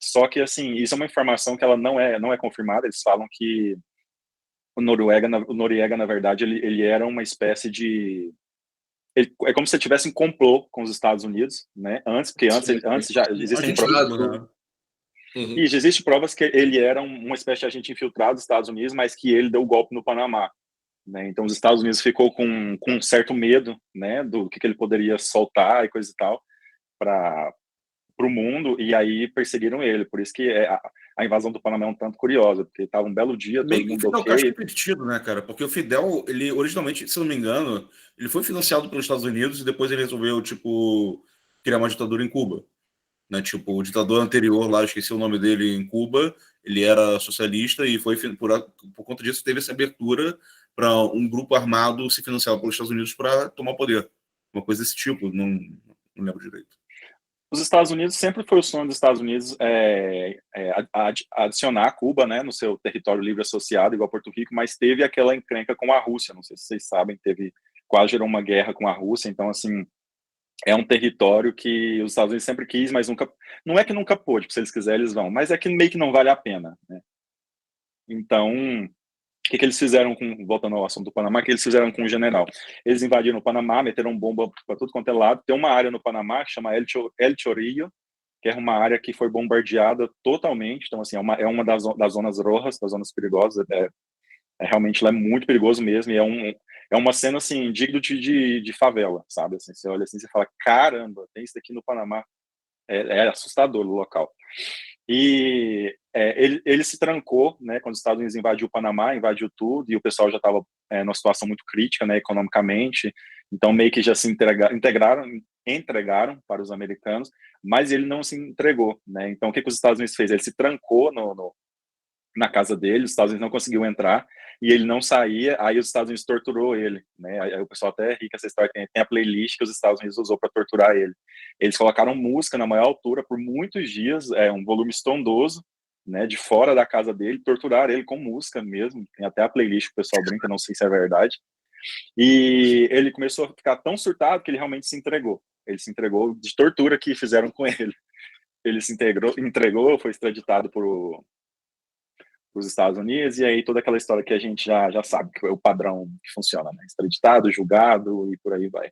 Só que, assim, isso é uma informação que ela não é confirmada. Eles falam que o Noriega, na verdade, ele era uma espécie de... é como se ele tivesse em complô com os Estados Unidos, né? Porque antes já existem provas... Né? Uhum. E já existem provas que ele era uma espécie de agente infiltrado dos Estados Unidos, mas que ele deu o golpe no Panamá. Né? Então, os Estados Unidos ficou com um certo medo, né, do que ele poderia soltar e coisa e tal para o mundo, e aí perseguiram ele. Por isso que a invasão do Panamá é um tanto curiosa, porque estava um belo dia, todo mundo Fidel Castro é ok. permitido, né, cara? Porque o Fidel, ele originalmente, se não me engano, ele foi financiado pelos Estados Unidos e depois ele resolveu, tipo, criar uma ditadura em Cuba. Né? Tipo, o ditador anterior lá, eu esqueci o nome dele, em Cuba, ele era socialista e foi por conta disso teve essa abertura para um grupo armado se financiar pelos Estados Unidos para tomar o poder. Uma coisa desse tipo, não lembro direito. Os Estados Unidos sempre foi o sonho dos Estados Unidos adicionar Cuba, né, no seu território livre associado, igual Porto Rico, mas teve aquela encrenca com a Rússia, não sei se vocês sabem, quase gerou uma guerra com a Rússia, então, assim, é um território que os Estados Unidos sempre quis, mas nunca, não é que nunca pôde, porque se eles quiserem eles vão, mas é que meio que não vale a pena, né? Então, o que eles fizeram voltando ao assunto do Panamá, o que eles fizeram com o general? Eles invadiram o Panamá, meteram bomba para tudo quanto é lado. Tem uma área no Panamá que chama El Chorillo, que é uma área que foi bombardeada totalmente. Então, assim, é uma das zonas rojas, das zonas perigosas. Realmente, ela é muito perigoso mesmo. E é uma cena, assim, digno de favela, sabe? Assim, você olha assim e fala, caramba, tem isso aqui no Panamá. É assustador o local. E ele se trancou, né, quando os Estados Unidos invadiu o Panamá, invadiu tudo, e o pessoal já estava numa situação muito crítica, né, economicamente, então meio que já se entregaram para os americanos, mas ele não se entregou, né, então o que os Estados Unidos fez? Ele se trancou na casa dele, os Estados Unidos não conseguiu entrar, e ele não saía, aí os Estados Unidos torturou ele, né, aí o pessoal até ri que essa história tem a playlist que os Estados Unidos usou para torturar ele. Eles colocaram música na maior altura por muitos dias, um volume estrondoso, né, de fora da casa dele, torturaram ele com música mesmo, tem até a playlist que o pessoal brinca, não sei se é verdade, e ele começou a ficar tão surtado que ele realmente se entregou, de tortura que fizeram com ele se entregou, foi extraditado os Estados Unidos, e aí toda aquela história que a gente já sabe, que é o padrão que funciona, né? Extraditado, julgado e por aí vai.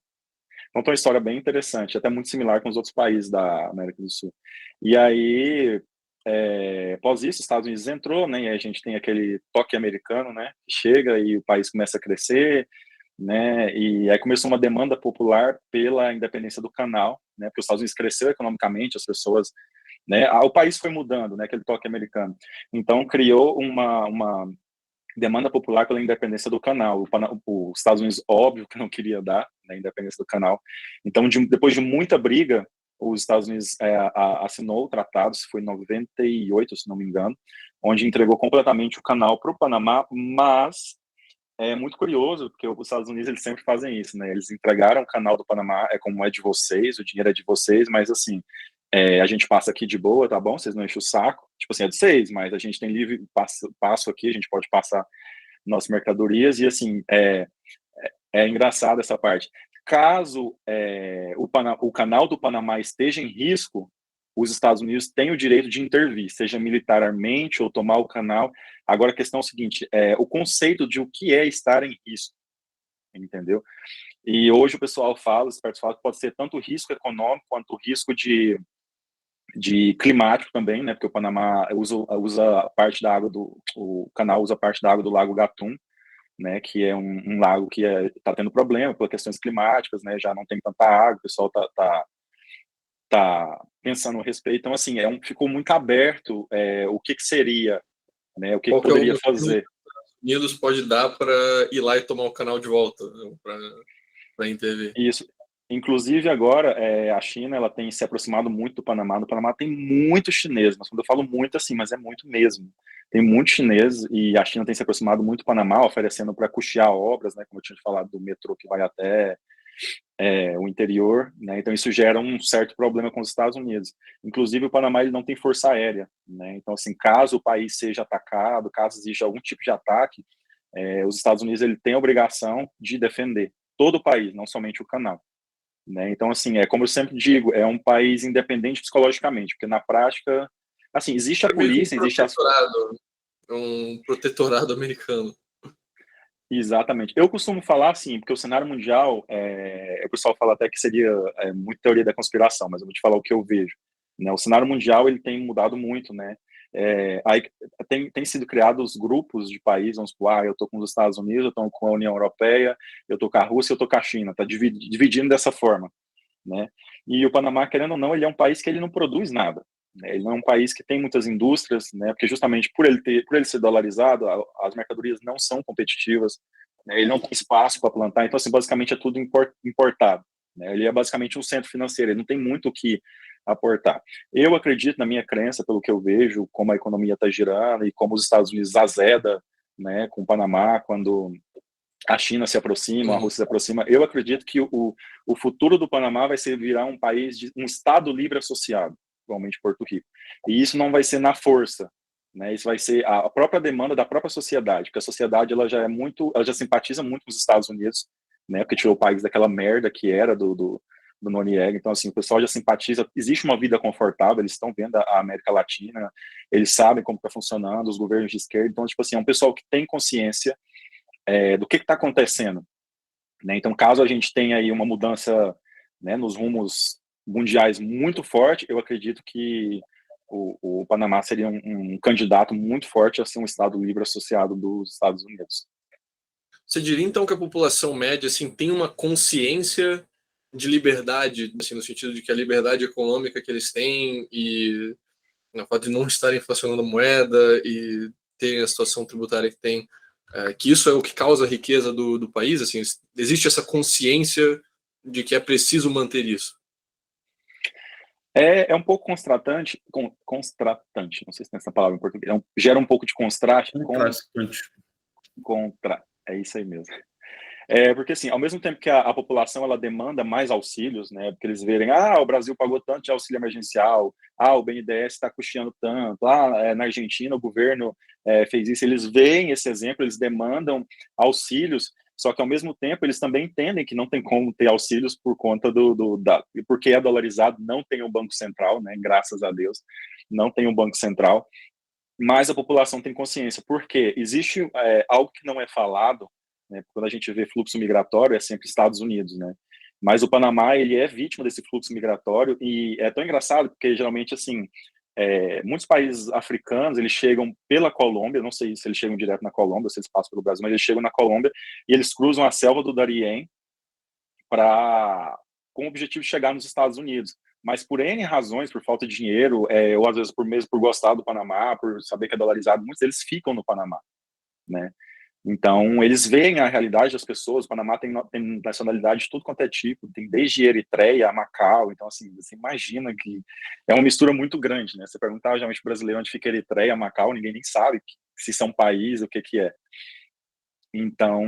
Então, tem uma história bem interessante, até muito similar com os outros países da América do Sul. E aí, após isso, os Estados Unidos entrou, né? E aí a gente tem aquele toque americano, né? Que chega e o país começa a crescer, né? E aí começou uma demanda popular pela independência do canal, né? Porque os Estados Unidos cresceu economicamente, as pessoas, né? O país foi mudando, né? Aquele toque americano. Então criou uma demanda popular pela independência do canal. Os Estados Unidos, óbvio, que não queria dar, né, a independência do canal. Então, depois de muita briga, os Estados Unidos assinou o tratado, se foi em 98, se não me engano, onde entregou completamente o canal para o Panamá, mas é muito curioso, porque os Estados Unidos eles sempre fazem isso, né? Eles entregaram o canal do Panamá, como é de vocês, o dinheiro é de vocês, mas assim, a gente passa aqui de boa, tá bom? Vocês não enchem o saco. Tipo assim, é de vocês, mas a gente tem livre passo aqui, a gente pode passar nossas mercadorias, e assim, é engraçado essa parte. Caso o canal do Panamá esteja em risco, os Estados Unidos têm o direito de intervir, seja militarmente ou tomar o canal. Agora, a questão é o seguinte, o conceito de o que é estar em risco, entendeu? E hoje o pessoal fala, os expertos falam que pode ser tanto risco econômico quanto risco de climático também, né? Porque o Panamá usa parte da água o canal usa parte da água do Lago Gatun, né? Que é um lago que está tendo problema por questões climáticas, né? Já não tem tanta água, o pessoal tá pensando a respeito. Então, assim, ficou muito aberto o que seria, né? O que Qual que é o poderia motivo que os fazer. Estados Unidos pode dar para ir lá e tomar o canal de volta, né, para intervir? Isso. Inclusive, agora, a China ela tem se aproximado muito do Panamá. No Panamá tem muito chinês, mas quando eu falo muito, assim, mas é muito mesmo. Tem muito chinês e a China tem se aproximado muito do Panamá, oferecendo para custear obras, né, como eu tinha falado, do metrô que vai até o interior, né, então isso gera um certo problema com os Estados Unidos. Inclusive, o Panamá ele não tem força aérea, né, então, assim, caso o país seja atacado, caso exista algum tipo de ataque, os Estados Unidos ele tem a obrigação de defender todo o país, não somente o canal. Né? Então, assim, como eu sempre digo, é um país independente psicologicamente, porque na prática, assim, existe a É meio que polícia, existe as... um protetorado americano. Exatamente. Eu costumo falar assim, porque o cenário mundial, o pessoal fala até que seria muito teoria da conspiração, mas eu vou te falar o que eu vejo. Né? O cenário mundial ele tem mudado muito, né? Aí tem sido criados grupos de países, vamos supor, eu estou com os Estados Unidos, eu estou com a União Europeia, eu estou com a Rússia, eu estou com a China, está dividindo dessa forma. Né? E o Panamá, querendo ou não, ele é um país que ele não produz nada. Né? Ele não é um país que tem muitas indústrias, né? Porque justamente por ele ser dolarizado, as mercadorias não são competitivas, né? Ele não tem espaço para plantar, então, assim, basicamente é tudo importado. Né? Ele é basicamente um centro financeiro, ele não tem muito o que aportar. Eu acredito, na minha crença, pelo que eu vejo, como a economia está girando e como os Estados Unidos azeda, né, com o Panamá, quando a China se aproxima, a Rússia se aproxima. Eu acredito que o futuro do Panamá vai ser virar um país, um Estado livre associado, igualmente Porto Rico. E isso não vai ser na força, né? Isso vai ser a própria demanda da própria sociedade, porque a sociedade ela já simpatiza muito com os Estados Unidos, né? Porque tirou o país daquela merda que era do Noriega. Então, assim, o pessoal já simpatiza. Existe uma vida confortável, eles estão vendo a América Latina, eles sabem como está funcionando, os governos de esquerda. Então, tipo assim, é um pessoal que tem consciência do que está acontecendo. Né? Então, caso a gente tenha aí uma mudança, né, nos rumos mundiais muito forte, eu acredito que o Panamá seria um candidato muito forte a ser um Estado livre associado dos Estados Unidos. Você diria, então, que a população média assim, tem uma consciência de liberdade, assim, no sentido de que a liberdade econômica que eles têm e na fato de não estarem inflacionando moeda e terem a situação tributária que tem, que isso é o que causa a riqueza do país? Assim, existe essa consciência de que é preciso manter isso? É um pouco constratante, não sei se tem essa palavra em português, gera um pouco de contraste, é isso aí mesmo. Porque assim, ao mesmo tempo que a população ela demanda mais auxílios, né, porque eles verem, o Brasil pagou tanto de auxílio emergencial, o BNDES está custeando tanto, na Argentina o governo fez isso, eles veem esse exemplo, eles demandam auxílios, só que ao mesmo tempo eles também entendem que não tem como ter auxílios por conta porque é dolarizado, não tem um banco central, né, graças a Deus, não tem um banco central, mas a população tem consciência, porque existe algo que não é falado, né, quando a gente vê fluxo migratório, é sempre Estados Unidos, né? Mas o Panamá, ele é vítima desse fluxo migratório e é tão engraçado porque, geralmente, assim, muitos países africanos, eles chegam pela Colômbia, não sei se eles chegam direto na Colômbia, se eles passam pelo Brasil, mas eles chegam na Colômbia e eles cruzam a selva do Darién com o objetivo de chegar nos Estados Unidos. Mas por N razões, por falta de dinheiro, ou às vezes por gostar do Panamá, por saber que é dolarizado, muitos deles ficam no Panamá, né? Então, eles veem a realidade das pessoas. O Panamá tem nacionalidade de tudo quanto é tipo, tem desde Eritreia a Macau. Então, assim, você imagina que é uma mistura muito grande, né? Você perguntar geralmente brasileiro onde fica Eritreia, Macau, ninguém nem sabe se são país, o que é. Então,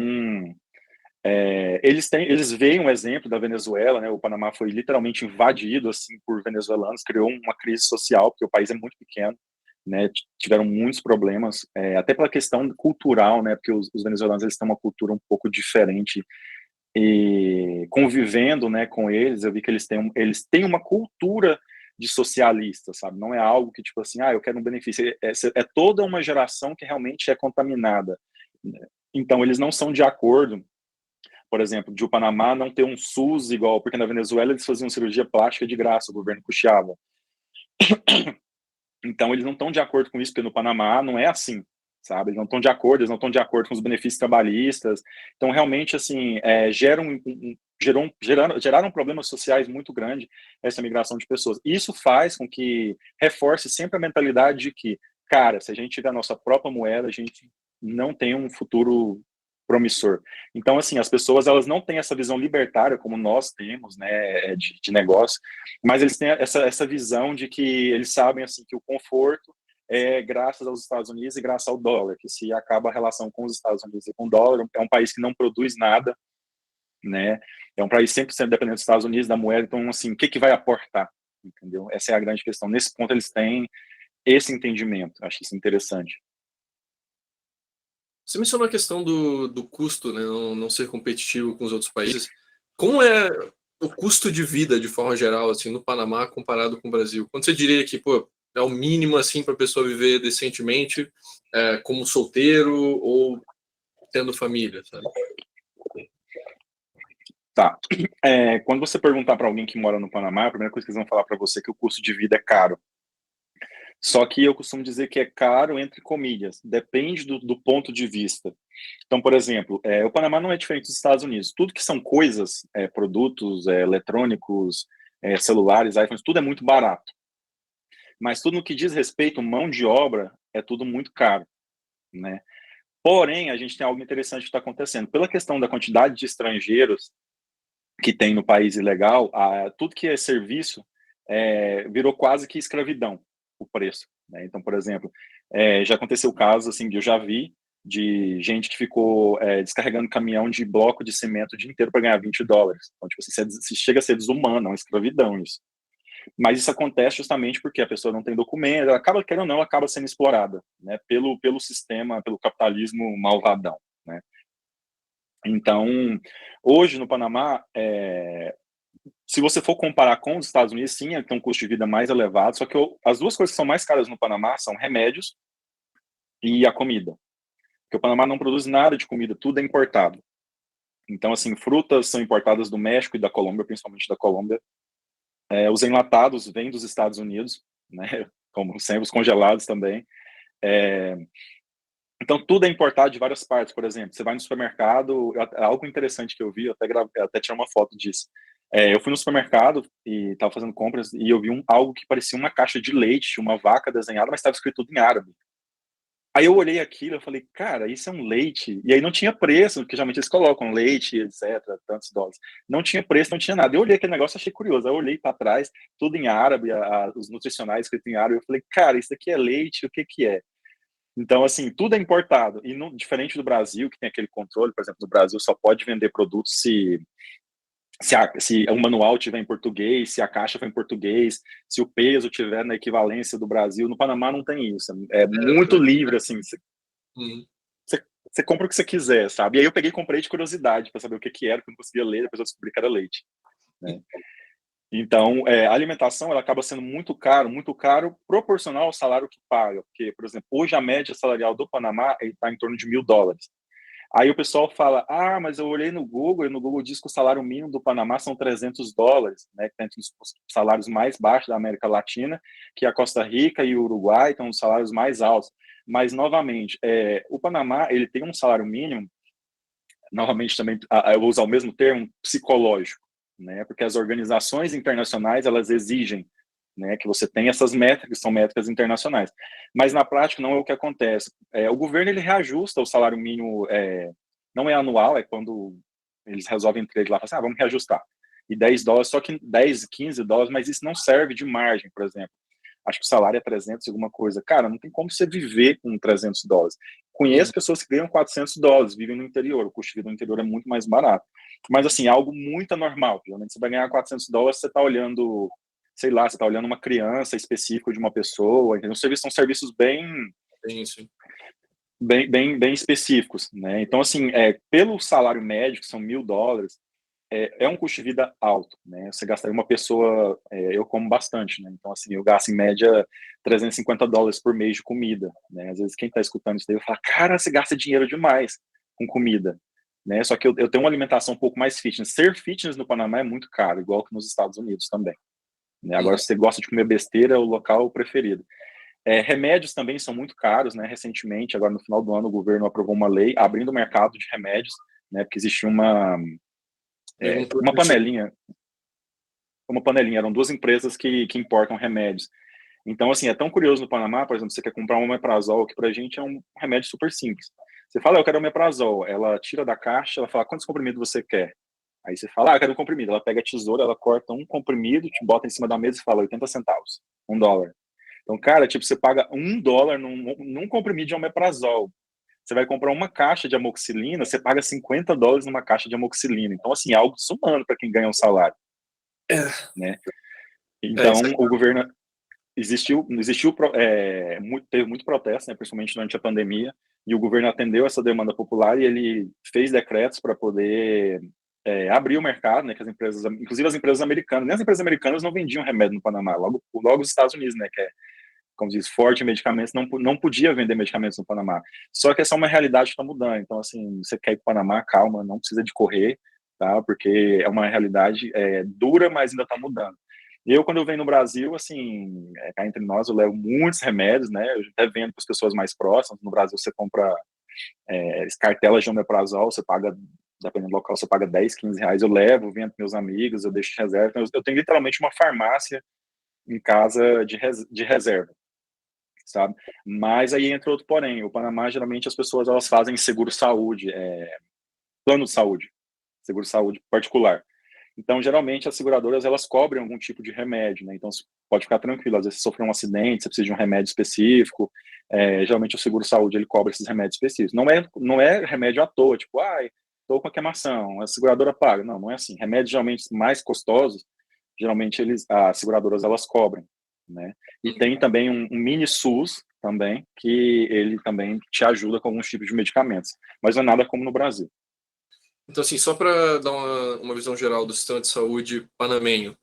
eles veem um exemplo da Venezuela, né? O Panamá foi literalmente invadido assim por venezuelanos, criou uma crise social porque o país é muito pequeno, né, tiveram muitos problemas, até pela questão cultural, né, porque os venezuelanos eles têm uma cultura um pouco diferente, e convivendo, né, com eles, eu vi que eles têm uma cultura de socialista, sabe? Não é algo que, tipo assim, eu quero um benefício. É toda uma geração que realmente é contaminada, né? Então, eles não são de acordo, por exemplo, de o Panamá não ter um SUS igual, porque na Venezuela eles faziam cirurgia plástica de graça, o governo custeava. Então, eles não estão de acordo com isso, porque no Panamá não é assim, sabe? Eles não estão de acordo, eles não estão de acordo com os benefícios trabalhistas. Então, realmente, assim, geraram problemas sociais muito grandes essa migração de pessoas. Isso faz com que reforce sempre a mentalidade de que, cara, se a gente tiver a nossa própria moeda, a gente não tem um futuro promissor. Então, assim, as pessoas, elas não têm essa visão libertária como nós temos, né, de negócio, mas eles têm essa visão de que eles sabem, assim, que o conforto é graças aos Estados Unidos e graças ao dólar, que se acaba a relação com os Estados Unidos e com o dólar, é um país que não produz nada, né, é um país 100% dependente dos Estados Unidos, da moeda, então, assim, o que vai aportar, entendeu? Essa é a grande questão. Nesse ponto, eles têm esse entendimento, acho isso interessante. Você mencionou a questão do custo, né, não ser competitivo com os outros países. Como é o custo de vida, de forma geral, assim, no Panamá comparado com o Brasil? Quando você diria que, pô, é o mínimo, assim, para a pessoa viver decentemente, como solteiro ou tendo família, sabe? Tá. Quando você perguntar para alguém que mora no Panamá, a primeira coisa que eles vão falar para você é que o custo de vida é caro. Só que eu costumo dizer que é caro entre comilhas, depende do ponto de vista. Então, por exemplo, o Panamá não é diferente dos Estados Unidos. Tudo que são coisas, produtos eletrônicos, celulares, iPhones, tudo é muito barato. Mas tudo no que diz respeito à mão de obra é tudo muito caro, né? Porém, a gente tem algo interessante que está acontecendo. Pela questão da quantidade de estrangeiros que tem no país ilegal, tudo que é serviço virou quase que escravidão, o preço, né? Então, por exemplo, já aconteceu casos assim, que eu já vi de gente que ficou descarregando caminhão de bloco de cimento o dia inteiro para ganhar $20. Então, tipo assim, se chega a ser desumano, é uma escravidão isso. Mas isso acontece justamente porque a pessoa não tem documento, ela acaba, querendo ou não, ela acaba sendo explorada, né, pelo sistema, pelo capitalismo malvadão, né? Então, hoje no Panamá, se você for comparar com os Estados Unidos, sim, tem um custo de vida mais elevado, só que as duas coisas que são mais caras no Panamá são remédios e a comida. Porque o Panamá não produz nada de comida, tudo é importado. Então, assim, frutas são importadas do México e da Colômbia, principalmente da Colômbia. Os enlatados vêm dos Estados Unidos, né, como sempre, os congelados também. Então, tudo é importado de várias partes. Por exemplo, você vai no supermercado, algo interessante que eu vi, eu até tirei uma foto disso. Eu fui no supermercado e estava fazendo compras e eu vi algo que parecia uma caixa de leite, uma vaca desenhada, mas estava escrito tudo em árabe. Aí eu olhei aquilo e falei, cara, isso é um leite. E aí não tinha preço, porque geralmente eles colocam leite, etc., tantos dólares. Não tinha preço, não tinha nada. Eu olhei aquele negócio e achei curioso. Aí eu olhei para trás, tudo em árabe, os nutricionais escrito em árabe. Eu falei, cara, isso aqui é leite, o que que é? Então, assim, tudo é importado. E diferente do Brasil, que tem aquele controle, por exemplo, no Brasil só pode vender produtos se o manual tiver em português, se a caixa for em português, se o peso tiver na equivalência do Brasil. No Panamá não tem isso. É muito livre, assim. Você compra o que você quiser, sabe? E aí eu peguei e comprei de curiosidade para saber o que que era, porque eu não conseguia ler, depois eu descobri que era leite, né? Então, a alimentação ela acaba sendo muito caro proporcional ao salário que paga. Porque, por exemplo, hoje a média salarial do Panamá está em torno de $1.000. Aí o pessoal fala, mas eu olhei no Google, e no Google diz que o salário mínimo do Panamá são $300, né, que está entre os salários mais baixos da América Latina, que a Costa Rica e o Uruguai estão os salários mais altos. Mas, novamente, o Panamá ele tem um salário mínimo, novamente também, eu vou usar o mesmo termo, psicológico, né, porque as organizações internacionais, elas exigem, né, que você tenha essas métricas, são métricas internacionais. Mas na prática não é o que acontece. O governo ele reajusta o salário mínimo, não é anual, é quando eles resolvem entre eles lá, falam assim, vamos reajustar. E $10, só que 10, $15, mas isso não serve de margem, por exemplo. Acho que o salário é 300 e alguma coisa. Cara, não tem como você viver com $300. Conheço pessoas que ganham $400, vivem no interior. O custo de vida no interior é muito mais barato. Mas, assim, é algo muito anormal. Geralmente você vai ganhar $400, você está olhando sei lá, você está olhando uma criança específica de uma pessoa, entendeu? Os serviços são serviços Isso. bem específicos, né? Então, assim, pelo salário médio, que são $1.000, é um custo de vida alto, né? Você gastaria uma pessoa, eu como bastante, né? Então, assim, eu gasto em média $350 por mês de comida, né? Às vezes quem está escutando isso daí fala, cara, você gasta dinheiro demais com comida, né? Só que eu tenho uma alimentação um pouco mais fitness. Ser fitness no Panamá é muito caro, igual que nos Estados Unidos também, né? Agora, se você gosta de comer besteira, é o local preferido. Remédios também são muito caros, né? Recentemente, agora no final do ano, o governo aprovou uma lei abrindo o mercado de remédios, né? Porque existia uma panelinha, eram duas empresas que importam remédios. Então, assim, é tão curioso no Panamá, por exemplo, você quer comprar um omeprazol, que pra gente é um remédio super simples. Você fala, eu quero omeprazol, ela tira da caixa, ela fala, quantos comprimidos você quer? Aí você fala, eu quero um comprimido. Ela pega a tesoura, ela corta um comprimido, te bota em cima da mesa e fala, 80 centavos, $1. Então, cara, tipo, você paga $1 num comprimido de omeprazol. Você vai comprar uma caixa de amoxicilina, você paga $50 numa caixa de amoxicilina. Então, assim, é algo desumano para quem ganha um salário, É, né? isso Então, aí. o governo teve muito protesto, né, principalmente durante a pandemia, e o governo atendeu essa demanda popular e ele fez decretos para poder abrir o mercado, né, que as empresas, inclusive as empresas americanas, nem as empresas americanas não vendiam remédio no Panamá, logo os Estados Unidos, né, que é, como diz, forte em medicamentos, não podia vender medicamentos no Panamá. Só que essa é uma realidade que está mudando. Então, assim, você quer ir para o Panamá, calma, não precisa de correr, tá? Porque é uma realidade dura, mas ainda está mudando. Eu, quando eu venho no Brasil, assim, cá entre nós, eu levo muitos remédios, né? Eu até vendo para as pessoas mais próximas. No Brasil, você compra cartelas de omeprazol, você paga, dependendo do local, você paga 10, 15 reais. Eu levo, vendo para meus amigos, eu deixo de reserva. Então, eu tenho literalmente uma farmácia em casa de reserva, sabe? Mas aí entra outro porém. O Panamá, geralmente, as pessoas elas fazem seguro-saúde, plano de saúde, seguro-saúde particular. Então, geralmente, as seguradoras, elas cobrem algum tipo de remédio, né? Então, você pode ficar tranquilo. Às vezes, você sofreu um acidente, você precisa de um remédio específico. Geralmente, o seguro-saúde, ele cobra esses remédios específicos. Não é remédio à toa, tipo, estou com a queimação, a seguradora paga. Não é assim. Remédios, geralmente, mais custosos, geralmente, as seguradoras, elas cobrem, né? E tem também um mini SUS, também, que ele também te ajuda com alguns tipos de medicamentos. Mas não é nada como no Brasil. Então, assim, só para dar uma visão geral do sistema de saúde panamenho,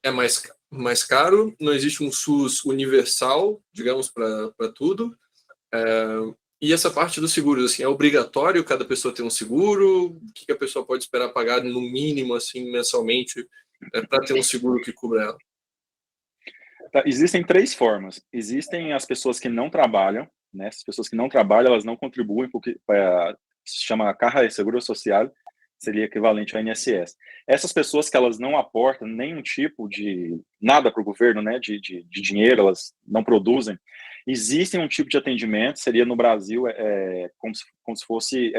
é mais caro, não existe um SUS universal, digamos, para tudo. E essa parte dos seguros, assim, é obrigatório cada pessoa ter um seguro? O que a pessoa pode esperar pagar no mínimo, assim, mensalmente, para ter um seguro que cubra ela? Tá, existem três formas. Existem as pessoas que não trabalham, né? As pessoas que não trabalham, elas não contribuem porque se chama Caja de Seguro Social, seria equivalente ao INSS. Essas pessoas que elas não aportam nenhum tipo de nada para o governo, né? De dinheiro, elas não produzem. Existem um tipo de atendimento, seria no Brasil como se fosse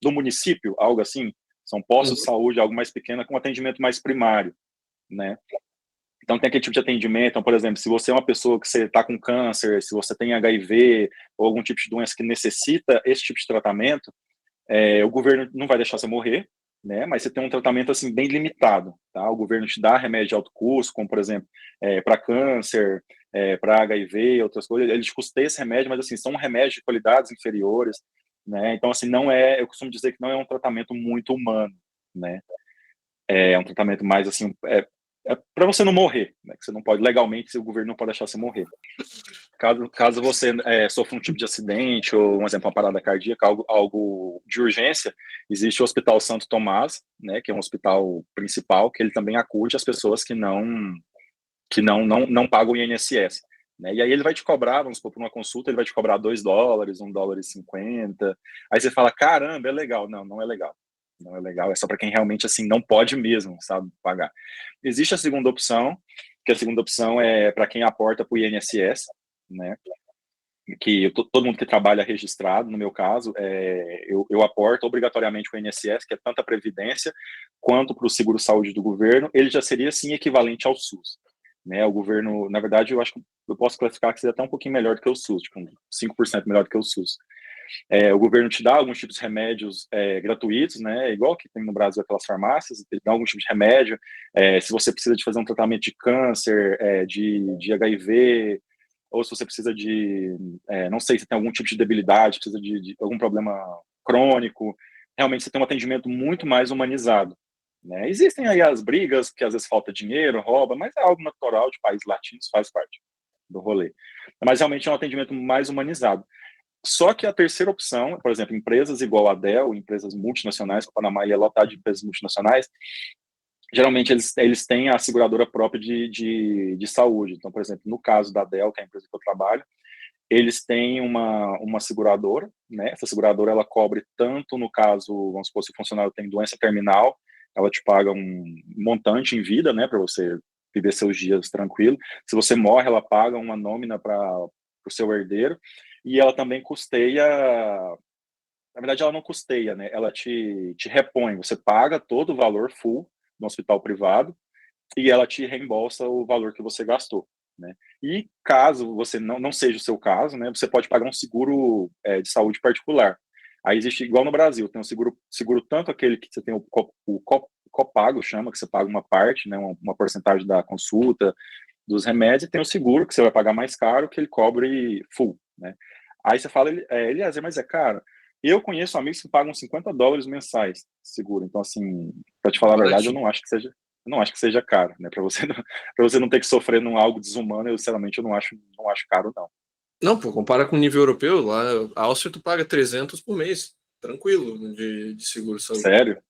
do município, algo assim. São postos de saúde, algo mais pequeno, com atendimento mais primário, né? Então, tem aquele tipo de atendimento. Então, por exemplo, se você é uma pessoa que você está com câncer, se você tem HIV ou algum tipo de doença que necessita esse tipo de tratamento, o governo não vai deixar você morrer, né? Mas você tem um tratamento assim bem limitado, tá? O governo te dá remédio de alto custo, como por exemplo para câncer, para HIV, outras coisas. Ele te custeia esse remédio, mas assim são remédios de qualidades inferiores, né? Então assim eu costumo dizer que não é um tratamento muito humano, né? É um tratamento mais assim para você não morrer, né? Que você não pode legalmente, o governo não pode deixar você morrer. Caso você sofra um tipo de acidente ou, um exemplo, uma parada cardíaca, algo de urgência, existe o Hospital Santo Tomás, né, que é um hospital principal, que ele também acude as pessoas que não pagam o INSS. Né? E aí ele vai te cobrar, vamos supor, por uma consulta, ele vai te cobrar $2, $1,50. Aí você fala, caramba, é legal. Não, não é legal. Não é legal, é só para quem realmente assim não pode mesmo, sabe, pagar. Existe a segunda opção, que a segunda opção é para quem aporta para o INSS, né? Que todo mundo que trabalha registrado, no meu caso, eu aporto obrigatoriamente com o INSS, que é tanto a Previdência quanto para o seguro-saúde do governo, ele já seria, sim, equivalente ao SUS. Né? O governo, na verdade, eu acho que eu posso classificar que seria até um pouquinho melhor do que o SUS, tipo 5% melhor do que o SUS. O governo te dá alguns tipos de remédios gratuitos, né? Igual que tem no Brasil aquelas farmácias, ele dá algum tipo de remédio. Se você precisa de fazer um tratamento de câncer, de HIV, ou se você precisa não sei, se tem algum tipo de debilidade, precisa de algum problema crônico, realmente você tem um atendimento muito mais humanizado. Né? Existem aí as brigas, que às vezes falta dinheiro, rouba, mas é algo natural de países latinos, faz parte do rolê. Mas realmente é um atendimento mais humanizado. Só que a terceira opção, por exemplo, empresas igual a Dell, empresas multinacionais, o Panamá é lotado de empresas multinacionais, geralmente eles têm a seguradora própria de saúde. Então, por exemplo, no caso da Dell, que é a empresa que eu trabalho, eles têm uma seguradora, né? Essa seguradora, ela cobre tanto no caso, vamos supor, se o funcionário tem doença terminal, ela te paga um montante em vida, né, para você viver seus dias tranquilo. Se você morre, ela paga uma nómina para o seu herdeiro, e ela também custeia, na verdade ela não custeia, né, ela te repõe, você paga todo o valor full no hospital privado, e ela te reembolsa o valor que você gastou. Né? E caso você não seja o seu caso, né, você pode pagar um seguro de saúde particular. Aí existe, igual no Brasil, tem um seguro tanto aquele que você tem o copago, chama, que você paga uma parte, né, uma porcentagem da consulta, dos remédios, e tem o seguro, que você vai pagar mais caro, que ele cobre full. Né? Aí você fala, Eliezer, mas é caro. Eu conheço amigos que pagam $50 mensais de seguro. Então, assim, para te falar a verdade, eu não acho que seja caro, né? Para você não ter que sofrer num algo desumano, eu sinceramente não acho caro, não. Não, pô, compara com o nível europeu, lá a Áustria tu paga 300 por mês, tranquilo, de seguro saúde. Sério?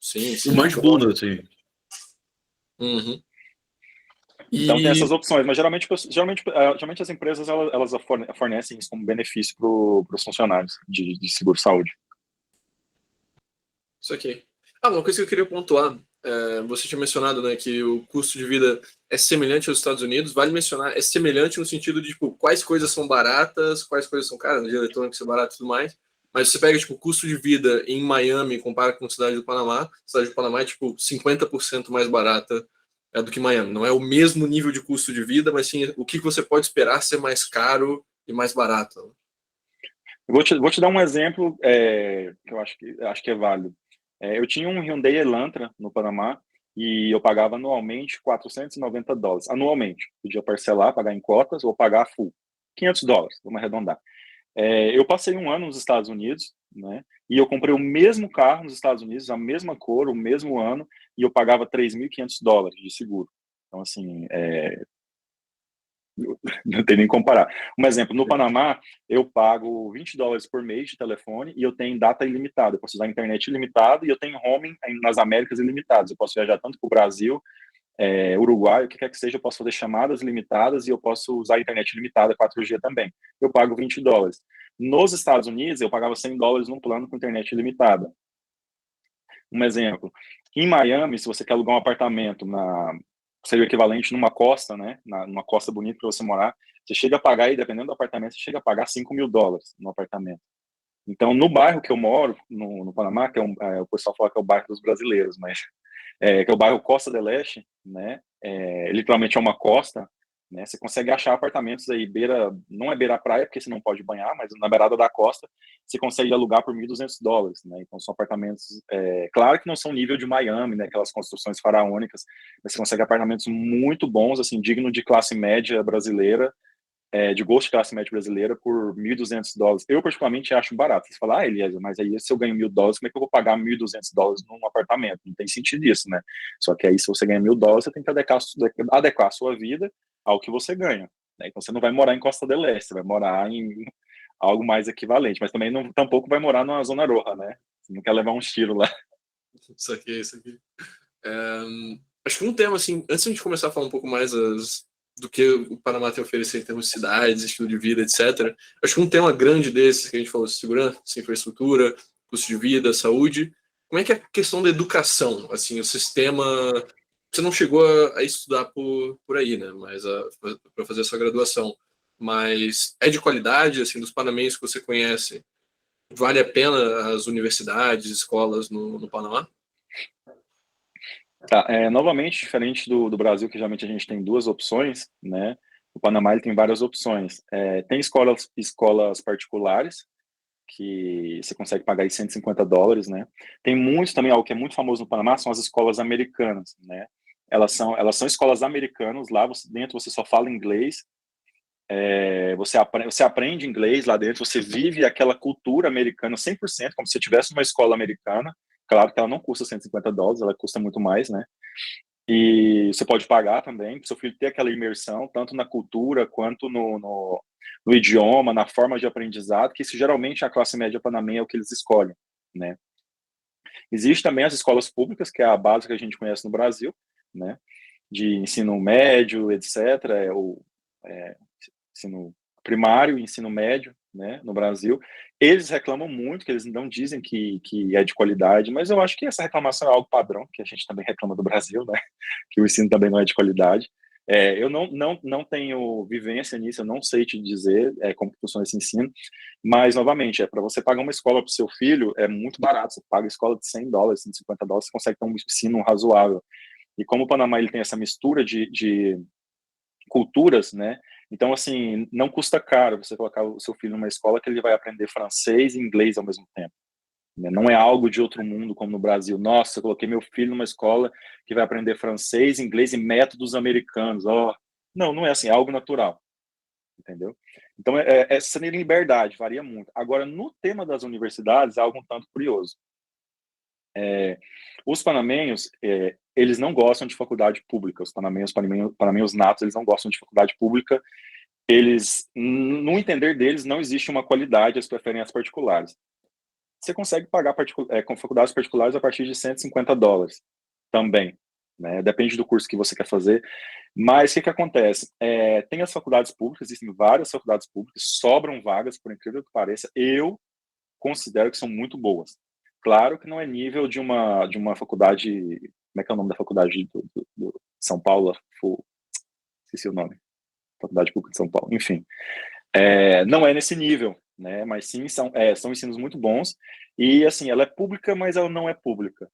Sim. O mais bunda, assim. Uhum. Então tem essas opções, mas geralmente as empresas elas fornecem isso como benefício para os funcionários de seguro-saúde. Isso aqui. Uma coisa que eu queria pontuar, você tinha mencionado, né, que o custo de vida é semelhante aos Estados Unidos. Vale mencionar, é semelhante no sentido de tipo, quais coisas são baratas, quais coisas são caras, de eletrônicos é barato e tudo mais. Mas você pega tipo, o custo de vida em Miami e compara com a cidade do Panamá, a cidade do Panamá é tipo 50% mais barata do que Miami. Não é o mesmo nível de custo de vida, mas sim o que você pode esperar ser mais caro e mais barato. Eu vou te dar um exemplo que eu acho que é válido. Eu tinha um Hyundai Elantra no Panamá e eu pagava anualmente $490. Anualmente. Podia parcelar, pagar em cotas ou pagar full. $500, vamos arredondar. Eu passei um ano nos Estados Unidos, né? E eu comprei o mesmo carro nos Estados Unidos, a mesma cor, o mesmo ano, e eu pagava $3.500 de seguro. Então, assim, não tem nem comparar. Um exemplo, no Panamá, eu pago $20 por mês de telefone e eu tenho data ilimitada. Eu posso usar a internet ilimitada e eu tenho roaming nas Américas ilimitadas. Eu posso viajar tanto para o Brasil, Uruguai, o que quer que seja, eu posso fazer chamadas limitadas e eu posso usar a internet ilimitada 4G também. Eu pago $20. Nos Estados Unidos, eu pagava $100 num plano com internet ilimitada. Um exemplo, em Miami, se você quer alugar um apartamento seria o equivalente numa costa, né? Numa costa bonita para você morar, você chega a pagar, e dependendo do apartamento, você chega a pagar $5.000 no apartamento. Então, no bairro que eu moro, no Panamá, que o pessoal fala que é o bairro dos brasileiros, mas que é o bairro Costa del Este, né? Literalmente é uma costa, né? Você consegue achar apartamentos aí, não é beira-praia, porque você não pode banhar, mas na beirada da costa, você consegue alugar por $1.200, né? Então, são apartamentos, claro que não são nível de Miami, né? Aquelas construções faraônicas, mas você consegue apartamentos muito bons, assim, digno de classe média brasileira, de gosto de classe média brasileira por $1.200. Eu, particularmente, acho barato. Você fala, Eliezer, mas aí se eu ganho $1.000, como é que eu vou pagar $1.200 num apartamento? Não tem sentido isso, né? Só que aí, se você ganha $1.000, você tem que adequar a sua vida ao que você ganha. Né? Então, você não vai morar em Costa del Este, você vai morar em algo mais equivalente, mas também tampouco vai morar numa zona roja, né? Você não quer levar um tiro lá. Isso aqui. Acho que um tema, assim, antes de a gente começar a falar um pouco mais do que o Panamá tem a oferecer em termos de cidades, estilo de vida, etc. Acho que um tema grande desses que a gente falou, segurança, infraestrutura, custo de vida, saúde. Como é que é a questão da educação? Assim, o sistema... Você não chegou a estudar por aí, né? Mas para fazer a sua graduação. Mas é de qualidade, assim, dos panamenhos que você conhece? Vale a pena as universidades, escolas no Panamá? Tá, novamente, diferente do Brasil, que geralmente a gente tem duas opções, né? O Panamá ele tem várias opções. Tem escolas particulares, que você consegue pagar aí $150, né? Tem muitos também, algo que é muito famoso no Panamá, são as escolas americanas, né? Elas são escolas americanas, lá dentro você só fala inglês, você aprende inglês lá dentro, você vive aquela cultura americana 100%, como se você tivesse uma escola americana. Claro que ela não custa $150, ela custa muito mais, né? E você pode pagar também, para o seu filho ter aquela imersão, tanto na cultura, quanto no idioma, na forma de aprendizado, que isso geralmente a classe média panamenha é o que eles escolhem, né? Existe também as escolas públicas, que é a base que a gente conhece no Brasil, né? De ensino médio, etc., ensino primário e ensino médio, né, no Brasil. Eles reclamam muito, que eles não dizem que é de qualidade, mas eu acho que essa reclamação é algo padrão, que a gente também reclama do Brasil, né, que o ensino também não é de qualidade. Eu não tenho vivência nisso, eu não sei te dizer como que funciona esse ensino, mas, novamente, para você pagar uma escola para o seu filho, é muito barato, você paga a escola de $100, $150, você consegue ter um ensino razoável. E como o Panamá ele tem essa mistura de culturas, né? Então, assim, não custa caro você colocar o seu filho numa escola que ele vai aprender francês e inglês ao mesmo tempo, né? Não é algo de outro mundo como no Brasil. Nossa, eu coloquei meu filho numa escola que vai aprender francês, inglês e métodos americanos. Oh. Não é assim, é algo natural, entendeu? Então, essa liberdade varia muito. Agora, no tema das universidades, é algo um tanto curioso. Os panamenhos, eles não gostam de faculdade pública. Os panamenhos natos, eles não gostam de faculdade pública. Eles, no entender deles, não existe uma qualidade, eles preferem as particulares. Você consegue pagar com faculdades particulares a partir de $150 também, né? Depende do curso que você quer fazer. Mas o que acontece? Tem as faculdades públicas, existem várias faculdades públicas, sobram vagas, por incrível que pareça. Eu considero que são muito boas. Claro que não é nível de uma faculdade. Como é que é o nome da faculdade do São Paulo? Esqueci o nome. Faculdade Pública de São Paulo. Enfim, não é nesse nível, né? Mas sim, são ensinos muito bons. E, assim, ela é pública, mas ela não é pública.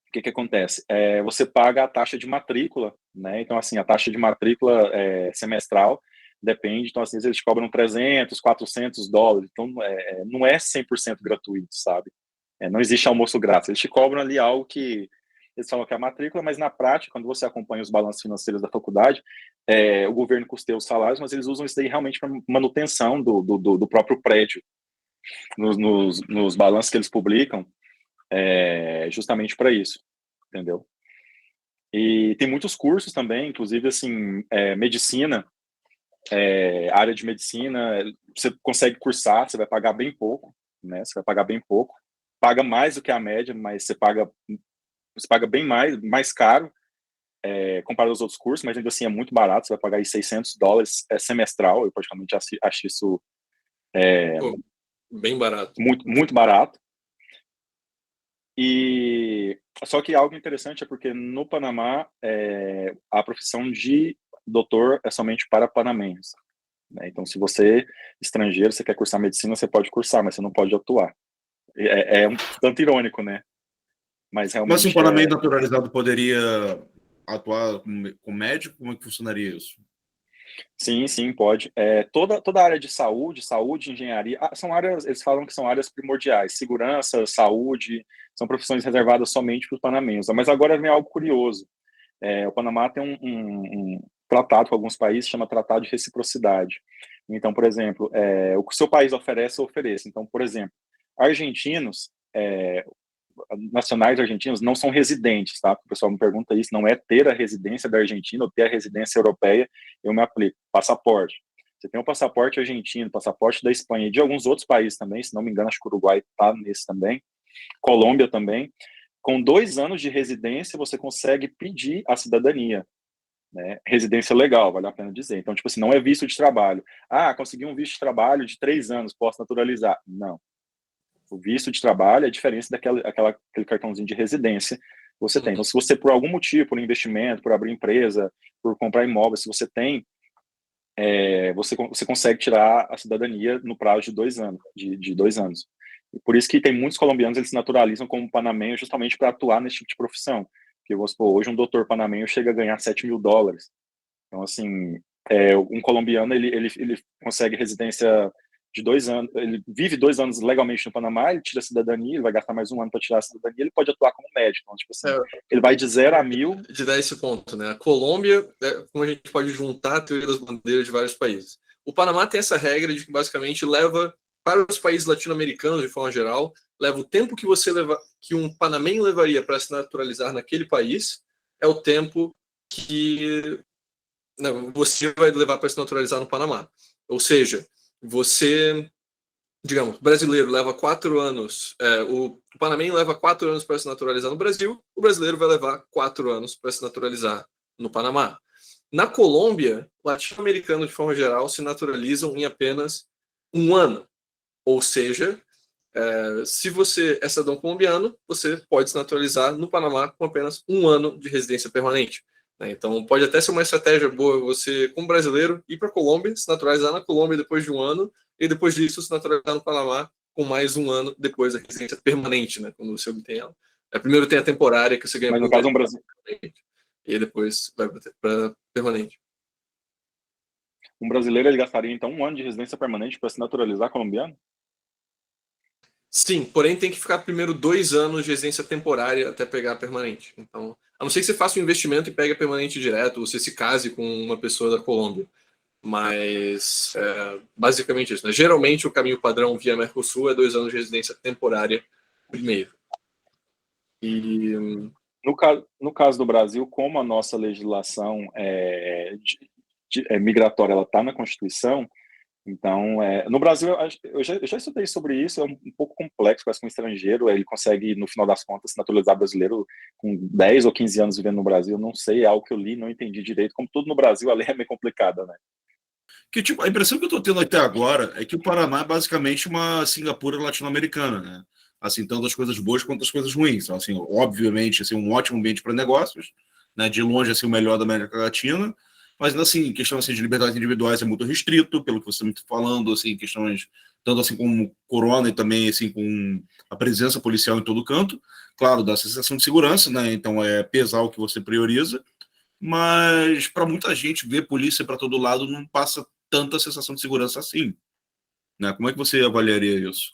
O que acontece? Você paga a taxa de matrícula, né? Então, assim, a taxa de matrícula semestral depende. Então, assim, eles cobram $300, $400. Então, não é 100% gratuito, sabe? Não existe almoço grátis. Eles te cobram ali algo que eles falam que é a matrícula, mas na prática, quando você acompanha os balanços financeiros da faculdade, o governo custeia os salários, mas eles usam isso daí realmente para manutenção do próprio prédio. Nos balanços que eles publicam, justamente para isso, entendeu? E tem muitos cursos também, inclusive, assim, medicina, área de medicina, você consegue cursar, você vai pagar bem pouco, né? Você vai pagar bem pouco. Paga mais do que a média, mas você paga bem mais caro, comparado aos outros cursos, mas ainda assim é muito barato, você vai pagar aí $600 semestral, eu praticamente acho isso Pô, bem barato. muito, muito barato. E só que algo interessante é porque no Panamá a profissão de doutor é somente para panamenhos, né? Então, se você estrangeiro, você quer cursar medicina, você pode cursar, mas você não pode atuar. É um tanto irônico, né? Mas realmente. Mas se um panamenho naturalizado poderia atuar com médico, como é que funcionaria isso? Sim, pode. Toda a área de saúde, engenharia, são áreas, eles falam que são áreas primordiais. Segurança, saúde, são profissões reservadas somente para os panamenhos. Mas agora vem algo curioso. O Panamá tem um tratado com alguns países, chama Tratado de Reciprocidade. Então, por exemplo, o que o seu país oferece, eu ofereço. Então, por exemplo, argentinos, nacionais argentinos não são residentes, tá? O pessoal me pergunta isso, não é ter a residência da Argentina ou ter a residência europeia, eu me aplico. Passaporte. Você tem o passaporte argentino, passaporte da Espanha e de alguns outros países também, se não me engano, acho que o Uruguai está nesse também, Colômbia também. Com 2 anos de residência, você consegue pedir a cidadania, né? Residência legal, vale a pena dizer. Então, tipo assim, não é visto de trabalho. Consegui um visto de trabalho de 3 anos, posso naturalizar. Não. O visto de trabalho é a diferença daquele cartãozinho de residência que você tem. Então, se você, por algum motivo, por investimento, por abrir empresa, por comprar imóvel, se você tem, você consegue tirar a cidadania no prazo de 2 anos. De 2 anos. E por isso que tem muitos colombianos, eles se naturalizam como panamenho justamente para atuar nesse tipo de profissão. Porque, vamos supor, hoje um doutor panamenho chega a ganhar $7 mil. Então, assim, um colombiano, ele consegue residência de 2 anos, ele vive 2 anos legalmente no Panamá, ele tira a cidadania, ele vai gastar mais 1 ano para tirar a cidadania, ele pode atuar como médico. Então, tipo assim, ele vai de 0 a 1000. De dar esse ponto, né? A Colômbia, como a gente pode juntar a teoria das bandeiras de vários países. O Panamá tem essa regra de que basicamente leva para os países latino-americanos de forma geral, leva o tempo que que um panamenho levaria para se naturalizar naquele país, é o tempo que você vai levar para se naturalizar no Panamá. Ou seja, você, digamos, o brasileiro leva 4 anos, o panamenho leva 4 anos para se naturalizar no Brasil, o brasileiro vai levar 4 anos para se naturalizar no Panamá. Na Colômbia, latino-americanos, de forma geral, se naturalizam em apenas 1 ano. Ou seja, se você é cidadão colombiano, você pode se naturalizar no Panamá com apenas 1 ano de residência permanente. Então, pode até ser uma estratégia boa você, como brasileiro, ir para a Colômbia, se naturalizar na Colômbia depois de 1 ano, e depois disso se naturalizar no Panamá com mais 1 ano depois da residência permanente, né, quando você obtém ela. Primeiro tem a temporária, que você ganha Mas no caso, um brasileiro, e aí depois vai para permanente. Um brasileiro ele gastaria então 1 ano de residência permanente para se naturalizar colombiano? Sim, porém tem que ficar primeiro 2 anos de residência temporária até pegar a permanente. Então, a não ser que você faça um investimento e pegue a permanente direto, ou você se case com uma pessoa da Colômbia. Mas, basicamente isso, né? Geralmente o caminho padrão via Mercosul é 2 anos de residência temporária primeiro. E No caso do Brasil, como a nossa legislação migratória ela está na Constituição, então, no Brasil, eu já estudei sobre isso, é um pouco complexo, parece que um estrangeiro, ele consegue, no final das contas, se naturalizar brasileiro com 10 ou 15 anos vivendo no Brasil, não sei, é algo que eu li, não entendi direito, como tudo no Brasil, a lei é meio complicada, né? Que, tipo, a impressão que eu estou tendo até agora é que o Paraná é basicamente uma Singapura latino-americana, né? Assim, tanto as coisas boas quanto as coisas ruins. Então, assim, obviamente, assim, um ótimo ambiente para negócios, né? De longe, assim, o melhor da América Latina, mas, assim, questão assim, de liberdades individuais é muito restrito, pelo que você está falando, assim, questões tanto assim como corona e também assim com a presença policial em todo canto. Claro, dá a sensação de segurança, né? Então é pesar o que você prioriza, mas para muita gente ver polícia para todo lado não passa tanta sensação de segurança assim, né? Como é que você avaliaria isso?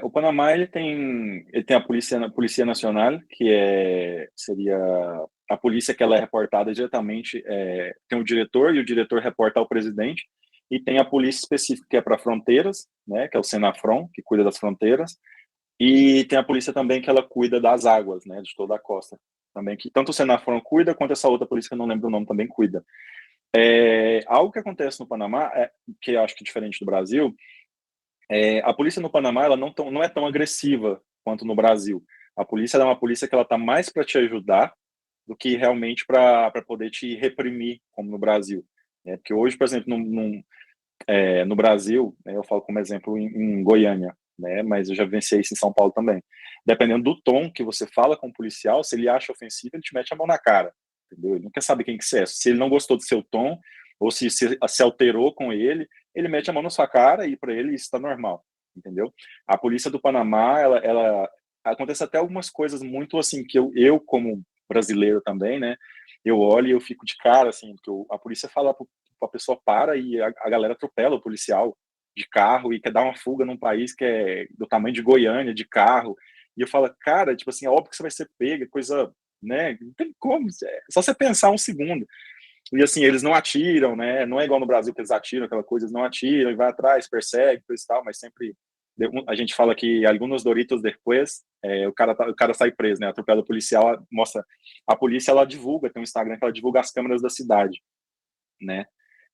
O Panamá ele tem a Polícia Nacional, que seria a polícia que ela é reportada diretamente, tem o diretor, e o diretor reporta ao presidente, e tem a polícia específica que é para fronteiras, né, que é o Senafron, que cuida das fronteiras, e tem a polícia também que ela cuida das águas, né, de toda a costa, também, que tanto o Senafron cuida, quanto essa outra polícia que eu não lembro o nome também cuida. Algo que acontece no Panamá, que eu acho que é diferente do Brasil, a polícia no Panamá ela não é tão agressiva quanto no Brasil. A polícia é uma polícia que ela está mais para te ajudar do que realmente para poder te reprimir, como no Brasil. Porque hoje, por exemplo, no Brasil, né, eu falo como exemplo em Goiânia, né, mas eu já vivenciei isso em São Paulo também. Dependendo do tom que você fala com o policial, se ele acha ofensivo, ele te mete a mão na cara. Entendeu? Ele não quer saber quem que você é. Se ele não gostou do seu tom, ou se alterou com ele mete a mão na sua cara e para ele isso está normal, entendeu? A polícia do Panamá, ela acontece até algumas coisas muito assim que eu como brasileiro também, né? Eu olho e eu fico de cara assim, porque a polícia fala para a pessoa para e a galera atropela o policial de carro e quer dar uma fuga num país que é do tamanho de Goiânia, de carro. E eu falo, cara, tipo assim, é óbvio que você vai ser pego, coisa, né? Não tem como, só você pensar um segundo. E assim, eles não atiram, né? Não é igual no Brasil que eles atiram, aquela coisa, eles não atiram e vai atrás, persegue, coisa e tal, mas sempre a gente fala que alguns Doritos depois, o cara sai preso, né? Atropela o policial, mostra a polícia, ela divulga, tem um Instagram que ela divulga as câmeras da cidade, né?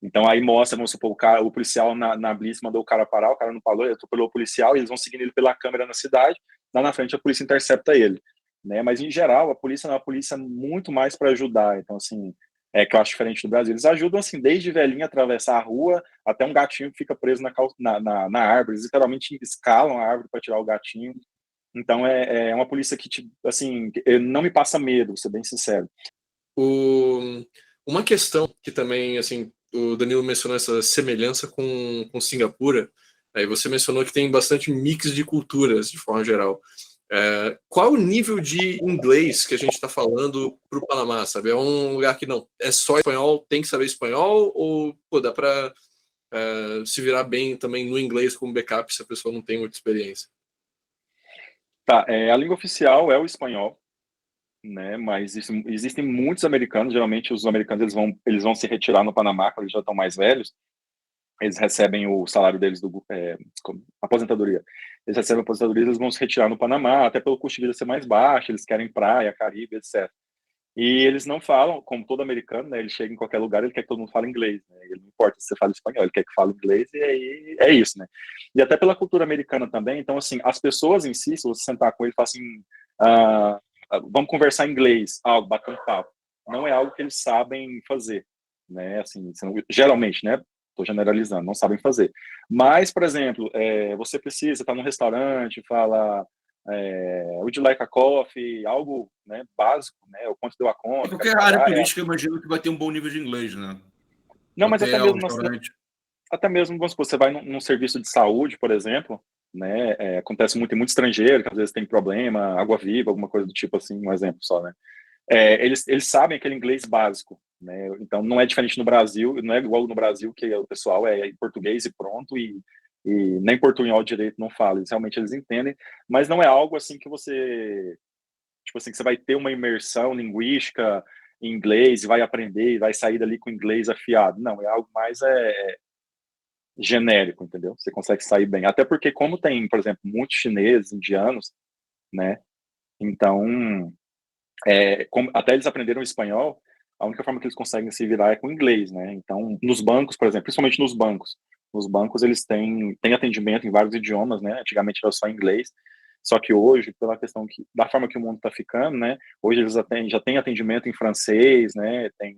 Então aí mostra, vamos supor, o policial na blitz mandou o cara parar, o cara não parou, ele atropelou o policial, e eles vão seguindo ele pela câmera na cidade, lá na frente a polícia intercepta ele, né? Mas em geral a polícia é uma polícia muito mais para ajudar, então assim, que eu acho diferente do Brasil. Eles ajudam, assim, desde velhinho a atravessar a rua até um gatinho que fica preso na árvore. Eles literalmente escalam a árvore para tirar o gatinho. Então, é uma polícia que, assim, não me passa medo, vou ser bem sincero. Uma questão que também, assim, o Danilo mencionou essa semelhança com Singapura, aí você mencionou que tem bastante mix de culturas, de forma geral. Qual o nível de inglês que a gente está falando para o Panamá, sabe? É um lugar que não é só espanhol, tem que saber espanhol, ou pô, dá para se virar bem também no inglês como backup se a pessoa não tem muita experiência? Tá, a língua oficial é o espanhol, né? Mas existem muitos americanos, geralmente os americanos eles vão se retirar no Panamá quando eles já estão mais velhos. Eles recebem o salário deles aposentadoria. Eles recebem a aposentadoria, eles vão se retirar no Panamá, até pelo custo de vida ser mais baixo, eles querem praia, Caribe, etc. E eles não falam, como todo americano, né? Ele chega em qualquer lugar, ele quer que todo mundo fale inglês, né? Ele não importa se você fala espanhol, ele quer que fale inglês e aí é isso, né? E até pela cultura americana também, então, assim, as pessoas em si, se você sentar com ele e falar assim, ah, vamos conversar em inglês, algo, bater um papo, não é algo que eles sabem fazer, né? Assim, geralmente, né? Estou generalizando, não sabem fazer. Mas, por exemplo, você precisa estar num restaurante, fala would you like a coffee, algo, né, básico, né, o quanto deu a Em conta, quero qualquer área pagar, turística, eu imagino que vai ter um bom nível de inglês, né? Não, mas Hotel, restaurante. até mesmo, vamos supor, você vai num serviço de saúde, por exemplo, né, acontece muito, tem muito estrangeiro, que às vezes tem problema, água-viva, alguma coisa do tipo assim, um exemplo só, né, eles sabem aquele inglês básico, né, então não é diferente no Brasil, não é igual no Brasil, que o pessoal é em português e pronto, e nem portunhol direito não fala, realmente eles entendem, mas não é algo assim que você, tipo assim, que você vai ter uma imersão linguística em inglês e vai aprender e vai sair dali com inglês afiado. Não, é algo mais genérico, entendeu? Você consegue sair bem. Até porque, como tem, por exemplo, muitos chineses, indianos, né? Então, até eles aprenderam espanhol, a única forma que eles conseguem se virar é com inglês, né? Então, nos bancos, por exemplo, principalmente nos bancos eles têm atendimento em vários idiomas, né? Antigamente era só inglês, só que hoje, pela questão da forma que o mundo está ficando, né? Hoje eles já têm atendimento em francês, né? Tem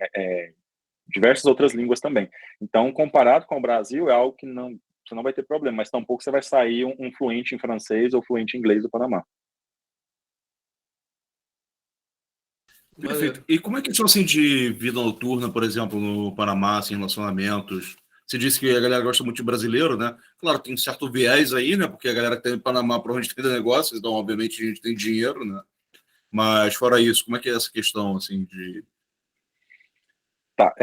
diversas outras línguas também. Então, comparado com o Brasil, é algo que você não vai ter problema, mas tampouco você vai sair um fluente em francês ou fluente em inglês do Panamá. Perfeito. E como é que é assim de vida noturna, por exemplo, no Panamá, assim, relacionamentos? Você disse que a galera gosta muito de brasileiro, né? Claro, tem um certo viés aí, né? Porque a galera que tem em Panamá provavelmente tem negócios, então, obviamente, a gente tem dinheiro, né? Mas, fora isso, como é que é essa questão, assim, de... Tá,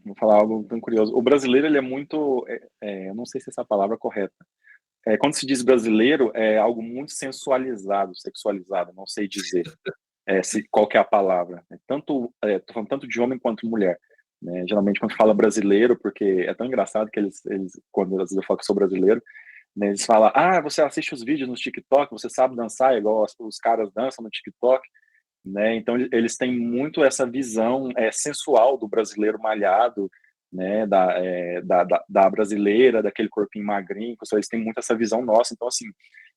vou falar algo tão curioso. O brasileiro, ele é muito, eu não sei se essa palavra é correta. Quando se diz brasileiro, é algo muito sensualizado, sexualizado, não sei dizer qual que é a palavra. Tô falando tanto de homem quanto mulher. Né? Geralmente, quando fala brasileiro, porque é tão engraçado que eles quando às vezes eu falo que sou brasileiro, né, eles falam, você assiste os vídeos no TikTok, você sabe dançar igual os caras dançam no TikTok. Né? Então eles têm muito essa visão sensual do brasileiro malhado, né? Da brasileira, daquele corpinho magrinho, eles têm muito essa visão nossa. Então assim,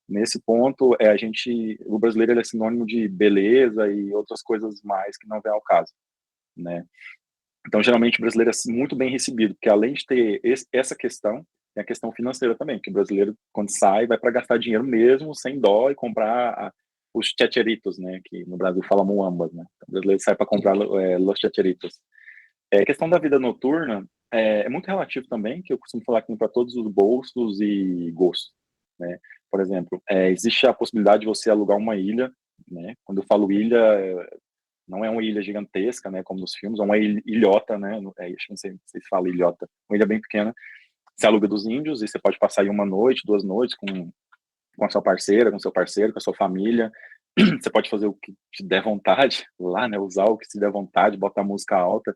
nesse ponto o brasileiro ele é sinônimo de beleza e outras coisas mais que não vem ao caso, né? Então geralmente o brasileiro é muito bem recebido, porque além de ter essa questão, tem a questão financeira também, que o brasileiro quando sai vai para gastar dinheiro mesmo, sem dó, e comprar os chacheritos, né, que no Brasil fala muambas, né? Então, o brasileiro sai para comprar los chacheritos. A questão da vida noturna é muito relativo também, que eu costumo falar que para todos os bolsos e gostos, né? Por exemplo, existe a possibilidade de você alugar uma ilha, né? Quando eu falo ilha, não é uma ilha gigantesca, né, como nos filmes, é uma ilhota, né? Acho que não sei se fala ilhota, uma ilha bem pequena. Você aluga dos índios e você pode passar aí uma noite, 2 noites com a sua parceira, com seu parceiro, com a sua família. Você pode fazer o que te der vontade lá, né? Usar o que te der vontade, botar a música alta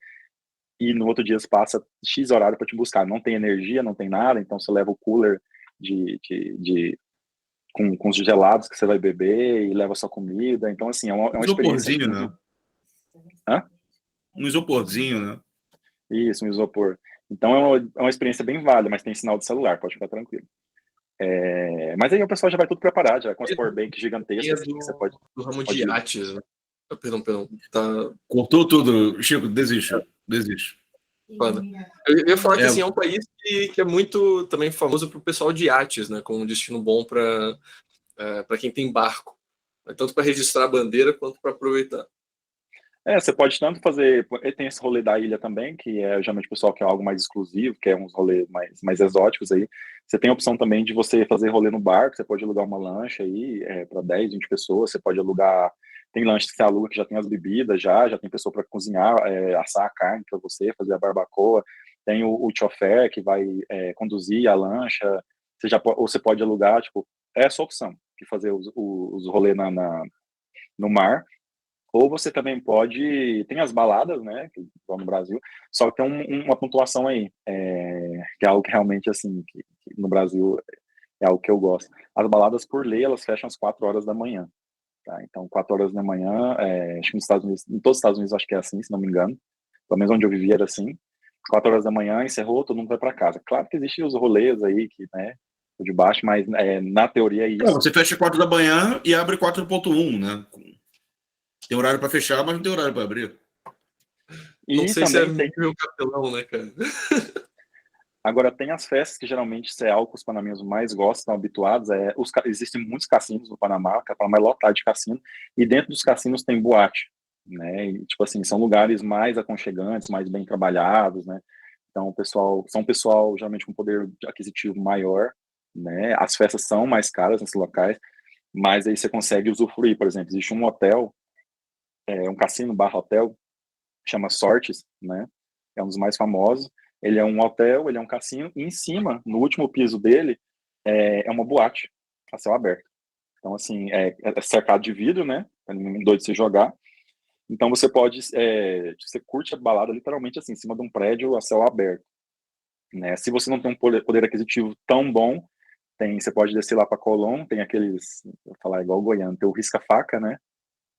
e no outro dia você passa X horário para te buscar. Não tem energia, não tem nada, então você leva o cooler com os gelados que você vai beber e leva sua comida. Então, assim, é uma experiência Isoporzinho, muito... né? Hã? Um isoporzinho, né? Isso, um isopor. Então é uma experiência bem válida, mas tem sinal de celular, pode ficar tranquilo. Mas aí o pessoal já vai tudo preparado, já com as powerbanks gigantescas que você pode do ramo de ir. iates, né? Perdão. Tá Cortou tudo. Chico, desiste. foda. Eu ia falar que assim, É, é um país que é muito também famoso pro pessoal de iates, né? Como um destino bom para quem tem barco. Tanto para registrar a bandeira quanto para aproveitar. Você pode tanto fazer. Tem esse rolê da ilha também, que é geralmente o pessoal quer algo mais exclusivo, quer uns rolês mais exóticos aí. Você tem a opção também de você fazer rolê no barco, você pode alugar uma lancha aí para 10, 20 pessoas, você pode alugar. Tem lanche que você aluga que já tem as bebidas, já tem pessoa para cozinhar, assar a carne para você, fazer a barbacoa. tem o chofer que vai conduzir a lancha, ou você pode alugar, tipo, é essa opção, de fazer os rolês no mar, ou você também pode, tem as baladas, né, que estão no Brasil, só que tem uma pontuação aí, que é algo que realmente, assim, que no Brasil é algo que eu gosto. As baladas, por lei, elas fecham às 4 horas da manhã, tá? Então, 4 horas da manhã, acho que nos Estados Unidos, em todos os Estados Unidos, acho que é assim, se não me engano, pelo menos onde eu vivia era assim, 4 horas da manhã, encerrou, todo mundo vai para casa. Claro que existem os rolês aí, que, né, de baixo, mas na teoria é isso. Você fecha 4 da manhã e abre 4.1, né? Tem horário para fechar, mas não tem horário para abrir. Não E sei se é também tem, meu capelão, né, cara? agora tem as festas que geralmente isso é algo que os panameños mais gostam, estão habituados, existem muitos cassinos no Panamá, o Panamá é lotado de cassino, e dentro dos cassinos tem boate, né, e, tipo assim, são lugares mais aconchegantes, mais bem trabalhados, né, então são pessoal geralmente com poder aquisitivo maior, né, as festas são mais caras nesses locais, mas aí você consegue usufruir, por exemplo, existe um hotel, um cassino barra hotel, chama Sortes, né? É um dos mais famosos. Ele é um hotel, ele é um cassino, e em cima, no último piso dele, é uma boate a céu aberto. Então, assim, é cercado de vidro, né? Pra ninguém doido de se jogar. Então, você pode, você curte a balada literalmente assim, em cima de um prédio a céu aberto, né? Se você não tem um poder aquisitivo tão bom, você pode descer lá para Colón, tem aqueles, vou falar igual o goiano, tem o risca-faca, né?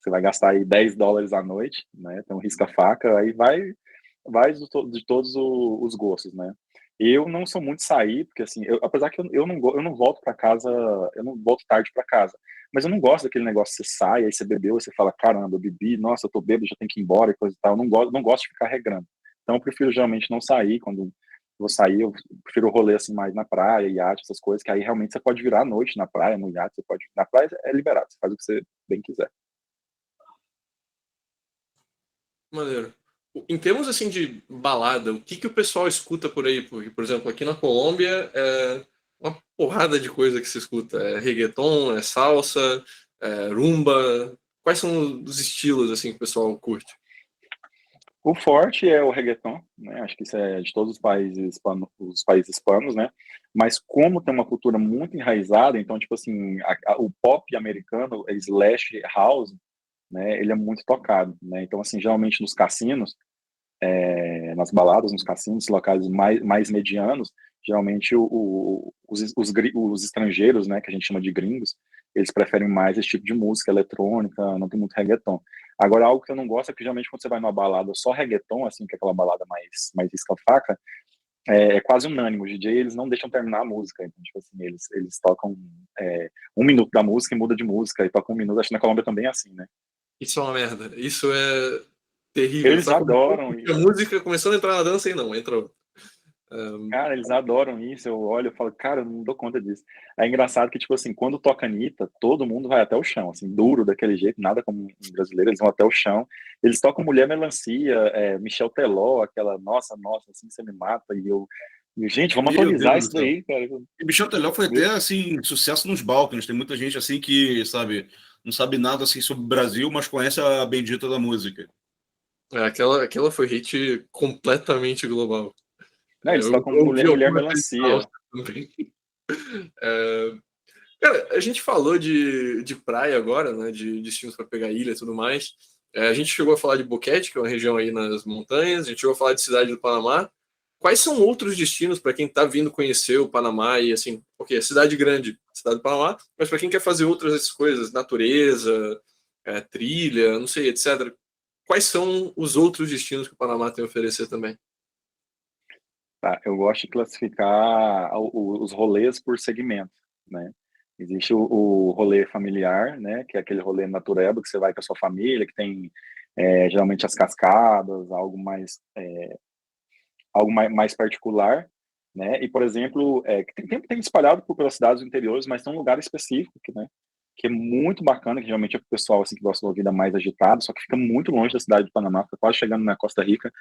Você vai gastar aí $10 à noite, né? Tem um risca-faca, aí vai de todos os gostos, né? Eu não sou muito de sair, porque assim, apesar que eu não volto para casa, eu não volto tarde para casa, mas eu não gosto daquele negócio que você sai, aí você bebeu, você fala, caramba, eu bebi, nossa, eu tô bêbado, já tenho que ir embora e coisa e tal. Eu não gosto de ficar regrando. Então eu prefiro geralmente não sair, quando vou sair, eu prefiro rolê assim mais na praia, iate, essas coisas, que aí realmente você pode virar à noite na praia, no iate, na praia é liberado, você faz o que você bem quiser. Maneiro. Em termos assim de balada, o que que o pessoal escuta por aí? Porque, por exemplo, aqui na Colômbia é uma porrada de coisa que se escuta. É reggaeton, é salsa, é rumba. Quais são os estilos assim que o pessoal curte? O forte é o reggaeton, né? Acho que isso é de todos os países hispanos, né? Mas como tem uma cultura muito enraizada, então, tipo assim, o pop americano, slash house, né? Ele é muito tocado, né? Então, assim, geralmente nos cassinos, nas baladas, nos cassinos, locais mais medianos, geralmente os estrangeiros, né, que a gente chama de gringos, eles preferem mais esse tipo de música eletrônica, não tem muito reggaeton. Agora, algo que eu não gosto é que geralmente quando você vai numa balada só reggaeton, assim, que é aquela balada mais risca-faca, é quase unânime. Os DJ, eles não deixam terminar a música. Então, tipo assim, eles tocam 1 minuto da música e muda de música, e tocam 1 minuto. Acho que na Colômbia também é assim, né? Isso é uma merda. Isso é terrível. Eles Tá começando adoram. a música, começando a entrar na dança e não, entra outra. Cara, eles adoram isso. Eu olho e falo, cara, eu não dou conta disso. É engraçado que, tipo assim, quando toca Anitta, todo mundo vai até o chão, assim, duro daquele jeito, nada como um brasileiro, eles vão até o chão. Eles tocam Mulher Melancia, Michel Teló, aquela nossa, assim você me mata. Gente, vamos Meu atualizar Deus do isso céu. daí, cara. E Michel Teló foi até, Meu- assim, sucesso nos balcãs. Tem muita gente, assim, que, sabe, não sabe nada, assim, sobre o Brasil, mas conhece a bendita da música. Aquela foi hit completamente global. Não, eles Eu tocam ouvi Mulher alguma vez Melancia. salsa também. É, cara, a gente falou de praia agora, né? De destinos para pegar ilha e tudo mais. A gente chegou a falar de Boquete, que é uma região aí nas montanhas. A gente chegou a falar de Cidade do Panamá. Quais são outros destinos para quem está vindo conhecer o Panamá e assim, ok, é cidade grande, cidade do Panamá, mas para quem quer fazer outras coisas, natureza, trilha, não sei, etc. Quais são os outros destinos que o Panamá tem a oferecer também? Tá, eu gosto de classificar os rolês por segmento, né? Existe o rolê familiar, né? Que é aquele rolê natureba que você vai com a sua família, que tem geralmente as cascadas, algo mais particular, né? E, por exemplo, que tem espalhado pelas cidades interiores, mas tem um lugar específico, né? Que é muito bacana, que geralmente é o pessoal assim, que gosta de uma vida mais agitada, só que fica muito longe da cidade de Panamá, fica quase chegando na Costa Rica,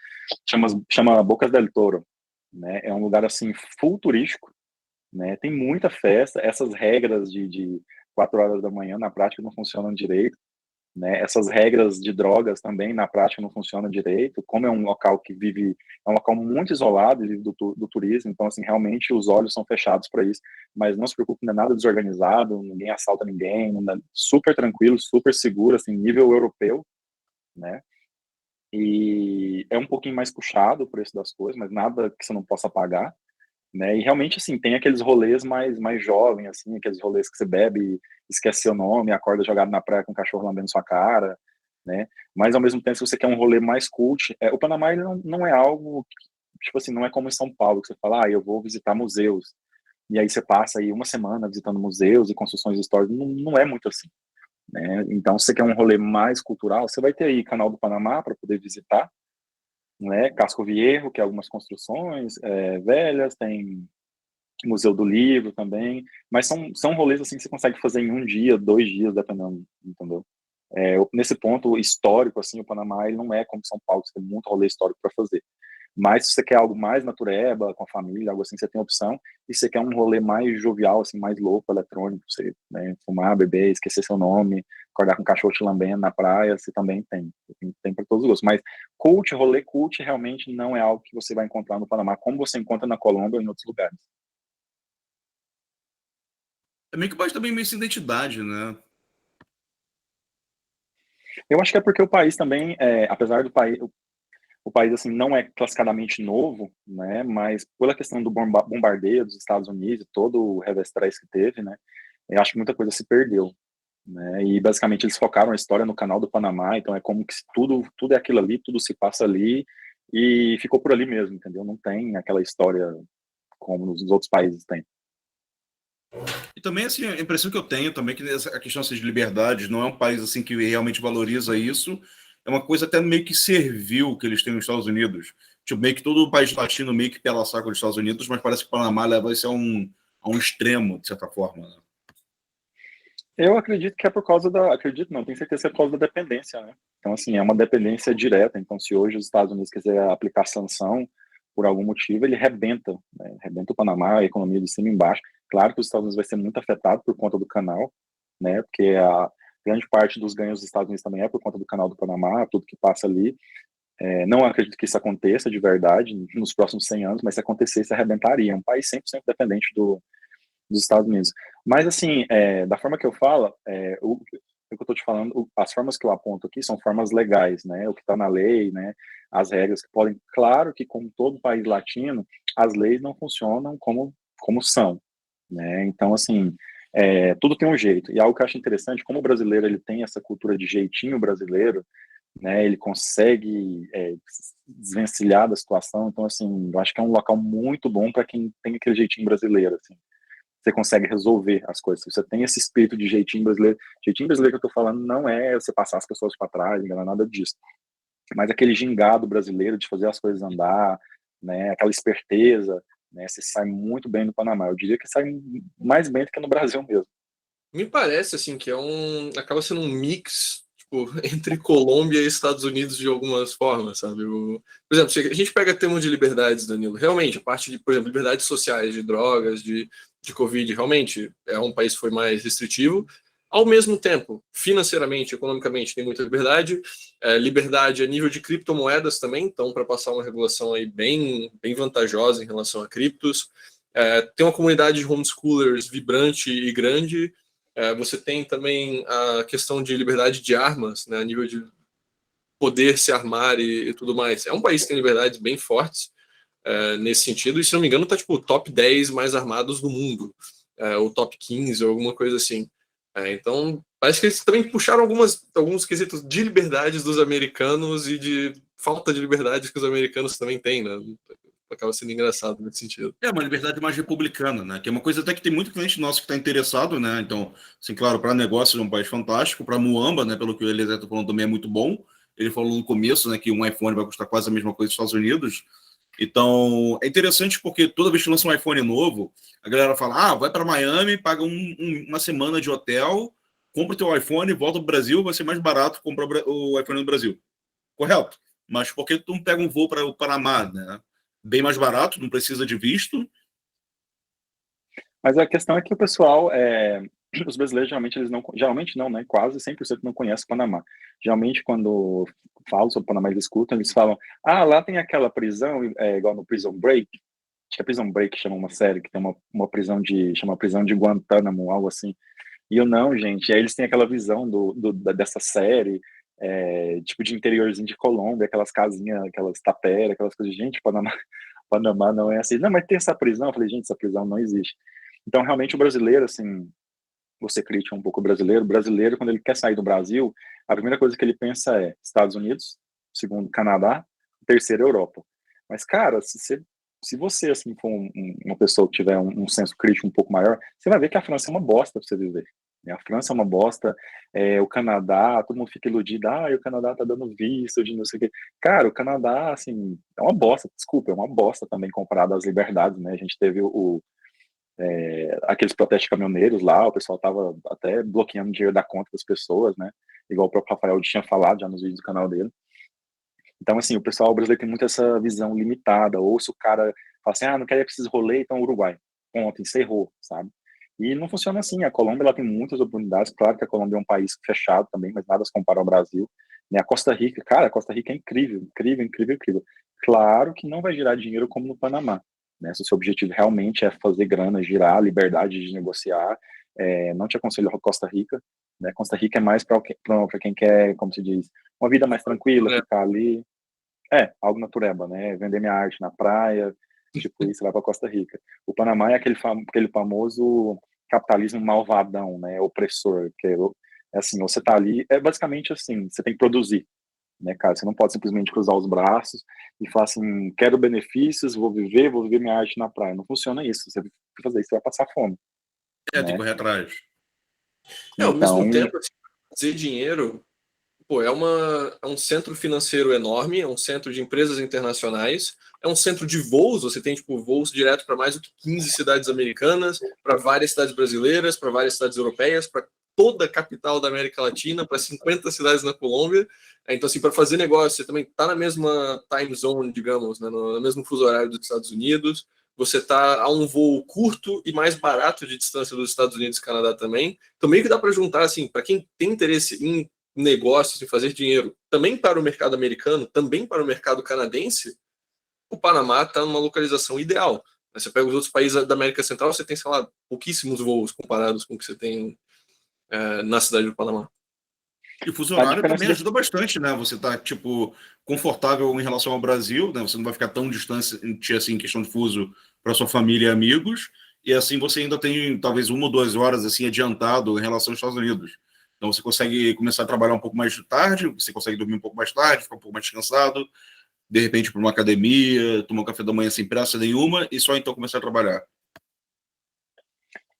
chama Bocas del Toro, né? É um lugar assim full turístico, né? Tem muita festa, essas regras de 4 horas da manhã na prática não funcionam direito, né? Essas regras de drogas também na prática não funcionam direito, como é um local que vive, é um local muito isolado, vive do turismo, então assim, realmente os olhos são fechados para isso, mas não se preocupe, não é nada desorganizado, ninguém assalta ninguém, não é, super tranquilo, super seguro, assim, nível europeu, né? E é um pouquinho mais puxado o preço das coisas, mas nada que você não possa pagar, né? E realmente, assim, tem aqueles rolês mais jovens, assim, aqueles rolês que você bebe, esquece seu nome, acorda jogado na praia com um cachorro lambendo sua cara, né? Mas, ao mesmo tempo, se você quer um rolê mais cult, o Panamá ele não é algo, tipo assim, não é como em São Paulo, que você fala, eu vou visitar museus, e aí você passa aí uma semana visitando museus e construções históricas, não é muito assim, né? Então, se você quer um rolê mais cultural, você vai ter aí Canal do Panamá para poder visitar, né? Casco Viejo, que é algumas construções velhas, tem Museu do Livro também, mas são rolês assim que você consegue fazer em um dia, 2 dias, dependendo, entendeu? Nesse ponto histórico, assim, o Panamá ele não é como São Paulo, você tem muito rolê histórico para fazer. Mas se você quer algo mais natureba, com a família, algo assim, você tem opção. E se você quer um rolê mais jovial, assim, mais louco, eletrônico, você, né, fumar, beber, esquecer seu nome, acordar com um cachorro te lambendo na praia, você também tem. Tem para todos os gostos. Mas rolê cult, realmente não é algo que você vai encontrar no Panamá, como você encontra na Colômbia ou em outros lugares. É meio que pode também meio essa identidade, né? Eu acho que é porque o país também, apesar do país, o país assim não é classicadamente novo, né? Mas pela questão do bombardeio dos Estados Unidos, todo o revestrez que teve, né? Eu acho que muita coisa se perdeu, né? E basicamente eles focaram a história no Canal do Panamá, então é como que tudo é aquilo ali, tudo se passa ali e ficou por ali mesmo, entendeu? Não tem aquela história como nos outros países tem. E também, assim, a impressão que eu tenho também é que a questão assim, de liberdade não é um país assim que realmente valoriza isso. É uma coisa até meio que servil que eles têm nos Estados Unidos. Tipo, meio que todo o país latino meio que pela saco dos Estados Unidos, mas parece que o Panamá leva isso a um extremo, de certa forma, né? Eu acredito que é por causa acredito não, tenho certeza que é por causa da dependência, né? Então, assim, é uma dependência direta. Então, se hoje os Estados Unidos quiser aplicar sanção por algum motivo, ele rebenta, né? Rebenta o Panamá, a economia de cima e embaixo. Claro que os Estados Unidos vai ser muito afetado por conta do canal, né? Porque a grande parte dos ganhos dos Estados Unidos também é por conta do canal do Panamá, tudo que passa ali. Não acredito que isso aconteça de verdade nos próximos 100 anos, mas se acontecesse, arrebentaria. É um país 100% dependente dos Estados Unidos. Mas, assim, da forma que eu falo, o que eu estou te falando, as formas que eu aponto aqui são formas legais, né? O que está na lei, né? As regras que podem. Claro que, como todo país latino, as leis não funcionam como são, né? Então, assim, tudo tem um jeito. E algo que eu acho interessante, como o brasileiro ele tem essa cultura de jeitinho brasileiro, né? Ele consegue desvencilhar da situação. Então, assim, eu acho que é um local muito bom para quem tem aquele jeitinho brasileiro, assim, você consegue resolver as coisas. Você tem esse espírito de jeitinho brasileiro que eu tô falando não é você passar as pessoas para trás, não é nada disso. Mas aquele gingado brasileiro de fazer as coisas andar, né, aquela esperteza, né, você sai muito bem no Panamá. Eu diria que sai mais bem do que no Brasil mesmo. Me parece assim que acaba sendo um mix tipo, entre Colômbia e Estados Unidos de algumas formas, sabe? Por exemplo, se a gente pega termos de liberdades, Danilo, realmente a parte de, por exemplo, liberdades sociais, de drogas, de Covid, realmente é um país que foi mais restritivo. Ao mesmo tempo, financeiramente, economicamente, tem muita liberdade. Liberdade a nível de criptomoedas também, então, para passar uma regulação aí bem vantajosa em relação a criptos. Tem uma comunidade de homeschoolers vibrante e grande. Você tem também a questão de liberdade de armas, né, a nível de poder se armar e tudo mais. É um país que tem liberdades bem fortes nesse sentido, e se não me engano, tá tipo top 10 mais armados do mundo, ou top 15, ou alguma coisa assim. Então, parece que eles também puxaram alguns quesitos de liberdades dos americanos e de falta de liberdade que os americanos também têm, né? Acaba sendo engraçado nesse sentido. É uma liberdade mais republicana, né? Que é uma coisa até que tem muito cliente nosso que está interessado, né? Então, assim, claro, para negócios é um país fantástico, para Muamba, né? Pelo que o Eliezer está falando também é muito bom. Ele falou no começo, né, que um iPhone vai custar quase a mesma coisa dos Estados Unidos. Então, é interessante porque toda vez que lança um iPhone novo, a galera fala, vai para Miami, paga uma semana de hotel, compra o teu iPhone, volta para o Brasil, vai ser mais barato comprar o iPhone no Brasil. Correto? Mas por que tu não pega um voo para o Panamá, né? Bem mais barato, não precisa de visto. Mas a questão é que o pessoal os brasileiros geralmente eles não, geralmente não, né? Quase 100% não conhecem o Panamá. Geralmente quando falam sobre o Panamá, eles escutam, eles falam: "Ah, lá tem aquela prisão, igual no Prison Break". Acho que é Prison Break, chama uma série que tem uma prisão chama prisão de Guantánamo, algo assim. E eu não, gente. E aí eles têm aquela visão dessa série, tipo de interiorzinho de Colômbia, aquelas casinhas, aquelas taperas, aquelas coisas. Gente, Panamá não é assim. Não, mas tem essa prisão. Eu falei, gente, essa prisão não existe. Então, realmente, o brasileiro, assim, você critica um pouco o brasileiro, quando ele quer sair do Brasil, a primeira coisa que ele pensa é Estados Unidos, segundo, Canadá, terceiro, Europa. Mas, cara, se você, assim, for uma pessoa que tiver um senso crítico um pouco maior, você vai ver que a França é uma bosta para você viver. A França é uma bosta, o Canadá, todo mundo fica iludido, o Canadá tá dando visto de não sei o quê. Cara, o Canadá, assim, é uma bosta, desculpa, é uma bosta também comparado às liberdades, né? A gente teve aqueles protestos caminhoneiros lá, o pessoal tava até bloqueando o dinheiro da conta das pessoas, né? Igual o próprio Rafael tinha falado já nos vídeos do canal dele. Então, assim, o pessoal brasileiro tem muito essa visão limitada, ou se o cara fala assim, não quero ir pra esses rolês, então Uruguai, ponto, encerrou, sabe? E não funciona assim, a Colômbia ela tem muitas oportunidades, claro que a Colômbia é um país fechado também, mas nada se compara ao Brasil, né? A Costa Rica, cara, a Costa Rica é incrível, incrível, incrível, incrível. Claro que não vai girar dinheiro como no Panamá, né? Se o seu objetivo realmente é fazer grana, girar, liberdade de negociar, não te aconselho a Costa Rica, né? Costa Rica é mais para quem quer, como se diz, uma vida mais tranquila, ficar ali, algo natureba, né? Vender minha arte na praia, tipo isso, vai para Costa Rica. O Panamá é aquele famoso capitalismo malvadão, né? Opressor, que é assim, você tá ali, é basicamente assim, você tem que produzir, né, cara? Você não pode simplesmente cruzar os braços e falar assim, quero benefícios, vou viver minha arte na praia. Não funciona isso. Você vai fazer isso, você vai passar fome, Tem que né? correr atrás. Ao mesmo Então, tempo, assim, fazer dinheiro, pô, é um centro financeiro enorme, é um centro de empresas internacionais, é um centro de voos, você tem tipo voos direto para mais do que 15 cidades americanas, para várias cidades brasileiras, para várias cidades europeias, para toda a capital da América Latina, para 50 cidades na Colômbia. Então, assim, para fazer negócio, você também está na mesma time zone, digamos, né, no mesmo fuso horário dos Estados Unidos. Você está a um voo curto e mais barato de distância dos Estados Unidos e Canadá também. Então, meio que dá para juntar, assim, para quem tem interesse em negócios e fazer dinheiro também para o mercado americano, também para o mercado canadense, o Panamá está numa localização ideal. Você pega os outros países da América Central, você tem, sei lá, pouquíssimos voos comparados com o que você tem na cidade do Panamá. E o fuso a horário diferença também ajuda bastante, né? Você tá, tipo, confortável em relação ao Brasil, né? Você não vai ficar tão distante, assim, em questão de fuso para sua família e amigos. E assim você ainda tem talvez 1 ou 2 horas assim adiantado em relação aos Estados Unidos. Então você consegue começar a trabalhar um pouco mais de tarde, você consegue dormir um pouco mais tarde, ficar um pouco mais descansado, de repente para uma academia, tomar um café da manhã sem pressa nenhuma e só então começar a trabalhar.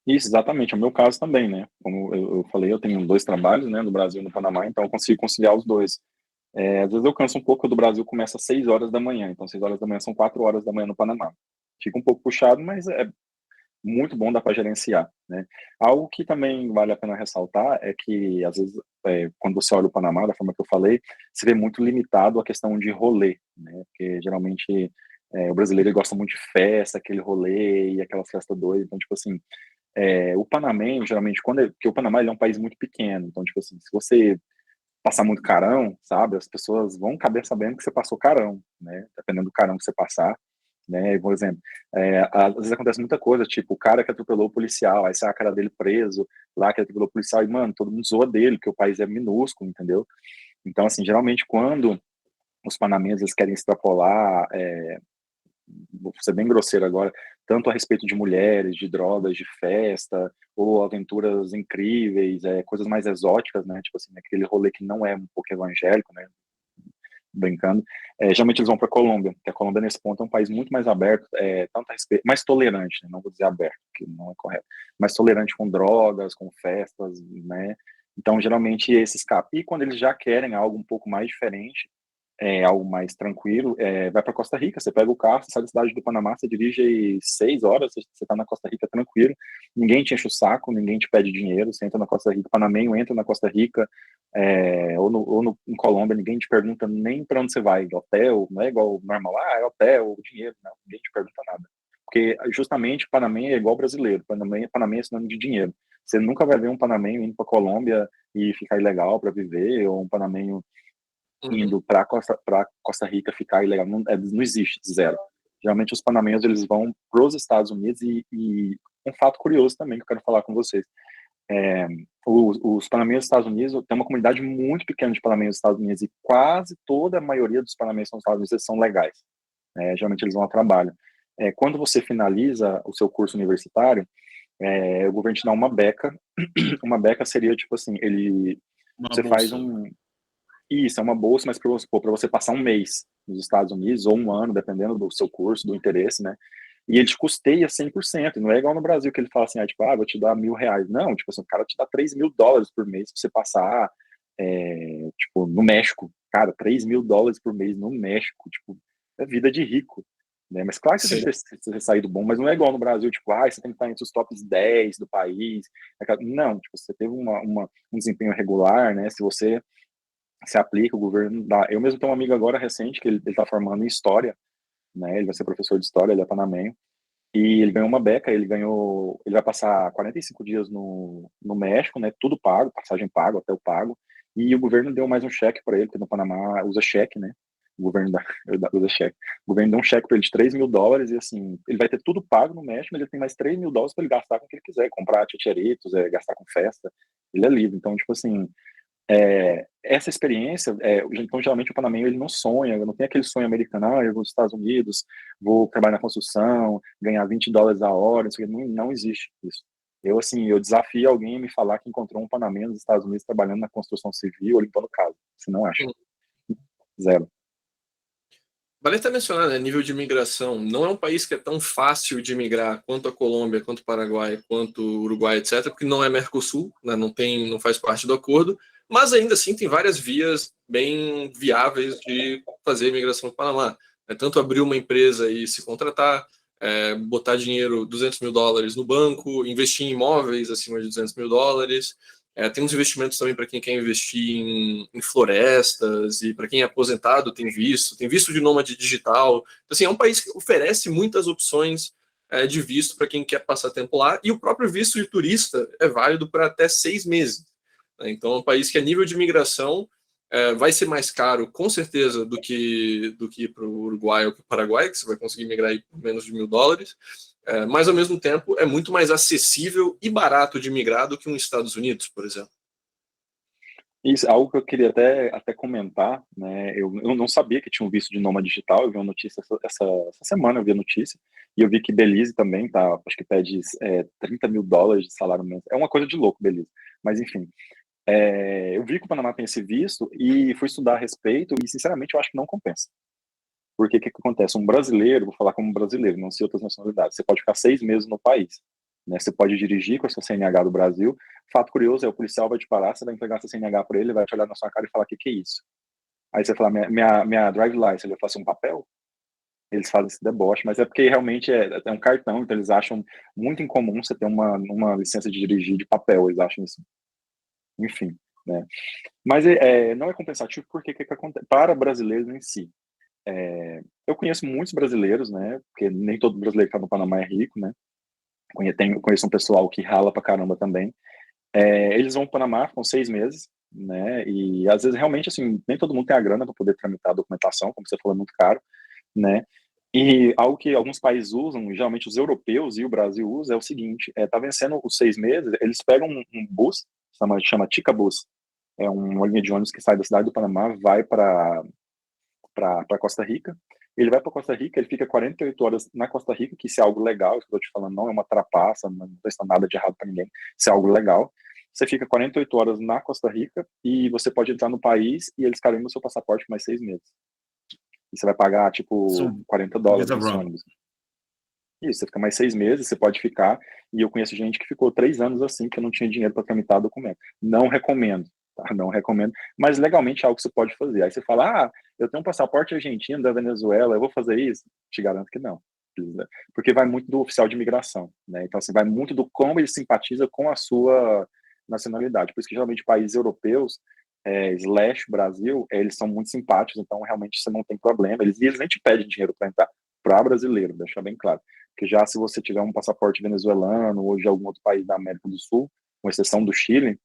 isso, exatamente, é o meu caso também, né? Como eu falei, eu tenho 2 trabalhos, né, no Brasil e no Panamá, então eu consigo conciliar os dois. Às vezes eu canso um pouco, do Brasil começa às 6 horas da manhã, então 6 horas da manhã são 4 horas da manhã no Panamá. Fica um pouco puxado, mas é muito bom, dá para gerenciar, né? Algo que também vale a pena ressaltar é que, às vezes, quando você olha o Panamá, da forma que eu falei, se vê muito limitado a questão de rolê, né? Porque, geralmente, o brasileiro ele gosta muito de festa, aquele rolê e aquela festa doida, então, tipo assim, o panamenho, geralmente, porque o Panamá ele é um país muito pequeno, então, tipo assim, se você passar muito carão, sabe, as pessoas vão caber sabendo que você passou carão, né? Dependendo do carão que você passar, né? Por exemplo, às vezes acontece muita coisa, tipo, o cara que atropelou o policial, aí sai a cara dele preso, lá que atropelou o policial, e, mano, todo mundo zoa dele, porque o país é minúsculo, entendeu? Então, assim, geralmente, quando os panamenhos eles querem extrapolar, vou ser bem grosseiro agora, tanto a respeito de mulheres, de drogas, de festa, ou aventuras incríveis, coisas mais exóticas, né? Tipo assim, aquele rolê que não é um pouco evangélico, né? Brincando. Geralmente eles vão para a Colômbia, porque a Colômbia nesse ponto é um país muito mais aberto, tanto a respeito, mais tolerante, né? Não vou dizer aberto, que não é correto, mais tolerante com drogas, com festas, né? Então, geralmente, esse escape. E quando eles já querem algo um pouco mais diferente, algo mais tranquilo, vai para Costa Rica, você pega o carro, você sai da cidade do Panamá, você dirige 6 horas, você está na Costa Rica tranquilo, ninguém te enche o saco, ninguém te pede dinheiro, você entra na Costa Rica, Panamenho entra na Costa Rica, em Colômbia, ninguém te pergunta nem para onde você vai, hotel, não é igual normal, é hotel, dinheiro, não, ninguém te pergunta nada. Porque justamente Panamenho é igual brasileiro, Panamenho é sinônimo de dinheiro. Você nunca vai ver um panamenho indo para Colômbia e ficar ilegal para viver, ou um panamenho indo para Costa Rica ficar ilegal. Não existe, zero. Geralmente os panamenhos eles vão para os Estados Unidos e um fato curioso também que eu quero falar com vocês. Os panamenhos dos Estados Unidos tem uma comunidade muito pequena de panamenhos dos Estados Unidos e quase toda a maioria dos panamenhos dos Estados Unidos são legais. Geralmente eles vão a trabalho. Quando você finaliza o seu curso universitário, o governo te dá uma beca. Uma beca seria tipo assim, você bolsa. Faz isso, é uma bolsa, mas para você passar um mês nos Estados Unidos ou um ano, dependendo do seu curso, do interesse, né? E ele te custeia 100%. Não é igual no Brasil que ele fala assim, vou te dar R$1.000. Não, tipo assim, o cara te dá $3.000 por mês pra você passar, tipo, no México. Cara, $3.000 por mês no México, tipo, é vida de rico, né? Mas claro que você tem que ter saído bom, mas não é igual no Brasil, tipo, você tem que estar entre os top 10 do país. Não, tipo, você teve um desempenho regular, né? Se você se aplica, o governo dá. Eu mesmo tenho um amigo agora recente que ele tá formando em História, né? Ele vai ser professor de História, ele é panamenho, e ele ganhou uma beca, ele vai passar 45 dias no México, né? Tudo pago, passagem pago, hotel pago, e o governo deu mais um cheque para ele, porque no Panamá usa cheque, né? O governo usa cheque. O governo deu um cheque para ele de $3.000 e assim, ele vai ter tudo pago no México, mas ele tem mais $3.000 para ele gastar com o que ele quiser, comprar tcheritos, gastar com festa, ele é livre. Então, tipo assim, essa experiência, então geralmente o panamenho ele não sonha, não tem aquele sonho americano, eu vou nos Estados Unidos, vou trabalhar na construção, ganhar $20 a hora, não existe isso. Eu desafio alguém a me falar que encontrou um panamenho nos Estados Unidos trabalhando na construção civil ou limpando casa. Você não acha? Zero. Vale até mencionar, né, nível de imigração. Não é um país que é tão fácil de migrar quanto a Colômbia, quanto o Paraguai, quanto o Uruguai, etc., porque não é Mercosul, né, não faz parte do acordo, mas ainda assim tem várias vias bem viáveis de fazer imigração no Panamá. Tanto abrir uma empresa e se contratar, botar dinheiro, $200.000 no banco, investir em imóveis acima de $200.000. Tem uns investimentos também para quem quer investir em florestas, e para quem é aposentado tem visto de nômade digital. Então, assim, é um país que oferece muitas opções de visto para quem quer passar tempo lá, e o próprio visto de turista é válido para até 6 meses. Então, é um país que, a nível de imigração, vai ser mais caro, com certeza, do que para o Uruguai ou para o Paraguai, que você vai conseguir migrar aí por menos de $1.000. Mas, ao mesmo tempo, é muito mais acessível e barato de migrar do que os Estados Unidos, por exemplo. Isso, algo que eu queria até comentar, né? Eu não sabia que tinha um visto de nômade digital. Eu vi uma notícia essa semana, eu vi a notícia, e eu vi que Belize também tá, acho que pede $30.000 de salário mensal. É uma coisa de louco, Belize. Mas, enfim, eu vi que o Panamá tem esse visto e fui estudar a respeito, e, sinceramente, eu acho que não compensa. Porque o que acontece? Um brasileiro, vou falar como brasileiro, não sei outras nacionalidades, você pode ficar 6 meses no país, né? Você pode dirigir com a sua CNH do Brasil. Fato curioso o policial vai te parar, você vai entregar sua CNH para ele vai te olhar na sua cara e falar: o que é isso? Aí você fala: minha drive license. Ele fala assim: um papel? Eles fazem esse deboche, mas é porque realmente é um cartão, então eles acham muito incomum você ter uma licença de dirigir de papel, eles acham isso. Enfim, né? Mas não é compensativo porque que acontece? Para brasileiros em si. Eu conheço muitos brasileiros, né? Porque nem todo brasileiro que está no Panamá é rico, né? Conheço um pessoal que rala pra caramba também. Eles vão para o Panamá, ficam 6 meses, né? E às vezes realmente assim nem todo mundo tem a grana para poder tramitar a documentação, como você falou, é muito caro, né? E algo que alguns países usam, geralmente os europeus e o Brasil usa, é o seguinte: tá vencendo os 6 meses, eles pegam um bus, chama Tica Bus, é uma linha de ônibus que sai da cidade do Panamá, vai para Costa Rica. Ele vai para Costa Rica, ele fica 48 horas na Costa Rica, que isso é algo legal, que eu estou te falando, não é uma trapaça, não está nada de errado para ninguém, isso é algo legal. Você fica 48 horas na Costa Rica e você pode entrar no país e eles carimbam o seu passaporte por mais 6 meses. E você vai pagar, tipo, $40 nesse ônibus. Isso, você fica mais 6 meses, você pode ficar, e eu conheço gente que ficou 3 anos assim, que não tinha dinheiro para tramitar documento. Não recomendo. Tá? Não recomendo, mas legalmente é algo que você pode fazer. Aí você fala: eu tenho um passaporte argentino, da Venezuela, eu vou fazer isso? Te garanto que não, porque vai muito do oficial de imigração, né? Então, assim, vai muito do como ele simpatiza com a sua nacionalidade. Por isso que geralmente países europeus, / Brasil, eles são muito simpáticos, então realmente você não tem problema. Eles nem te pedem dinheiro para entrar, para brasileiro, deixar bem claro. Porque já se você tiver um passaporte venezuelano ou de algum outro país da América do Sul, com exceção do Chile,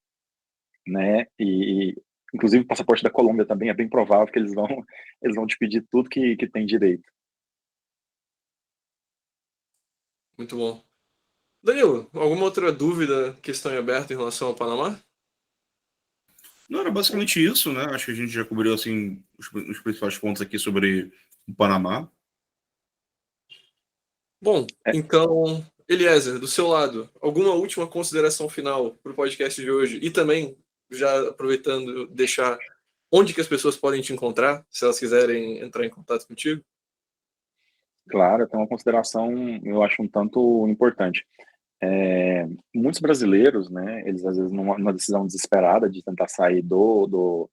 né? E inclusive o passaporte da Colômbia também é bem provável que eles vão te pedir tudo que tem direito. Muito bom. Danilo, alguma outra dúvida, questão em aberto em relação ao Panamá? Não, era basicamente isso, né? Acho que a gente já cobriu assim os principais pontos aqui sobre o Panamá. Bom, É, então, Eliezer, do seu lado, alguma última consideração final para o podcast de hoje? E também, já aproveitando, deixar onde que as pessoas podem te encontrar, se elas quiserem entrar em contato contigo? claro, tem uma consideração, eu acho um tanto importante. Muitos brasileiros, né, eles às vezes numa decisão desesperada de tentar sair do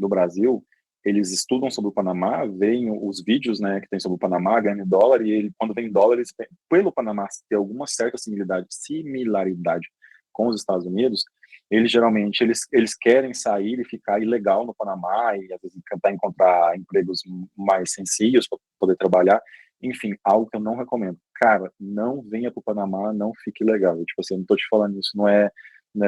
Brasil, eles estudam sobre o Panamá, veem os vídeos, né, que tem sobre o Panamá, ganham em dólar, e quando vem em dólar, eles, pelo Panamá ter alguma certa similaridade com os Estados Unidos, eles geralmente eles querem sair e ficar ilegal no Panamá e às vezes tentar encontrar empregos mais sensíveis para poder trabalhar. Enfim, algo que eu não recomendo. Cara, não venha para o Panamá, não fique legal. Tipo assim, eu não tô te falando isso, não é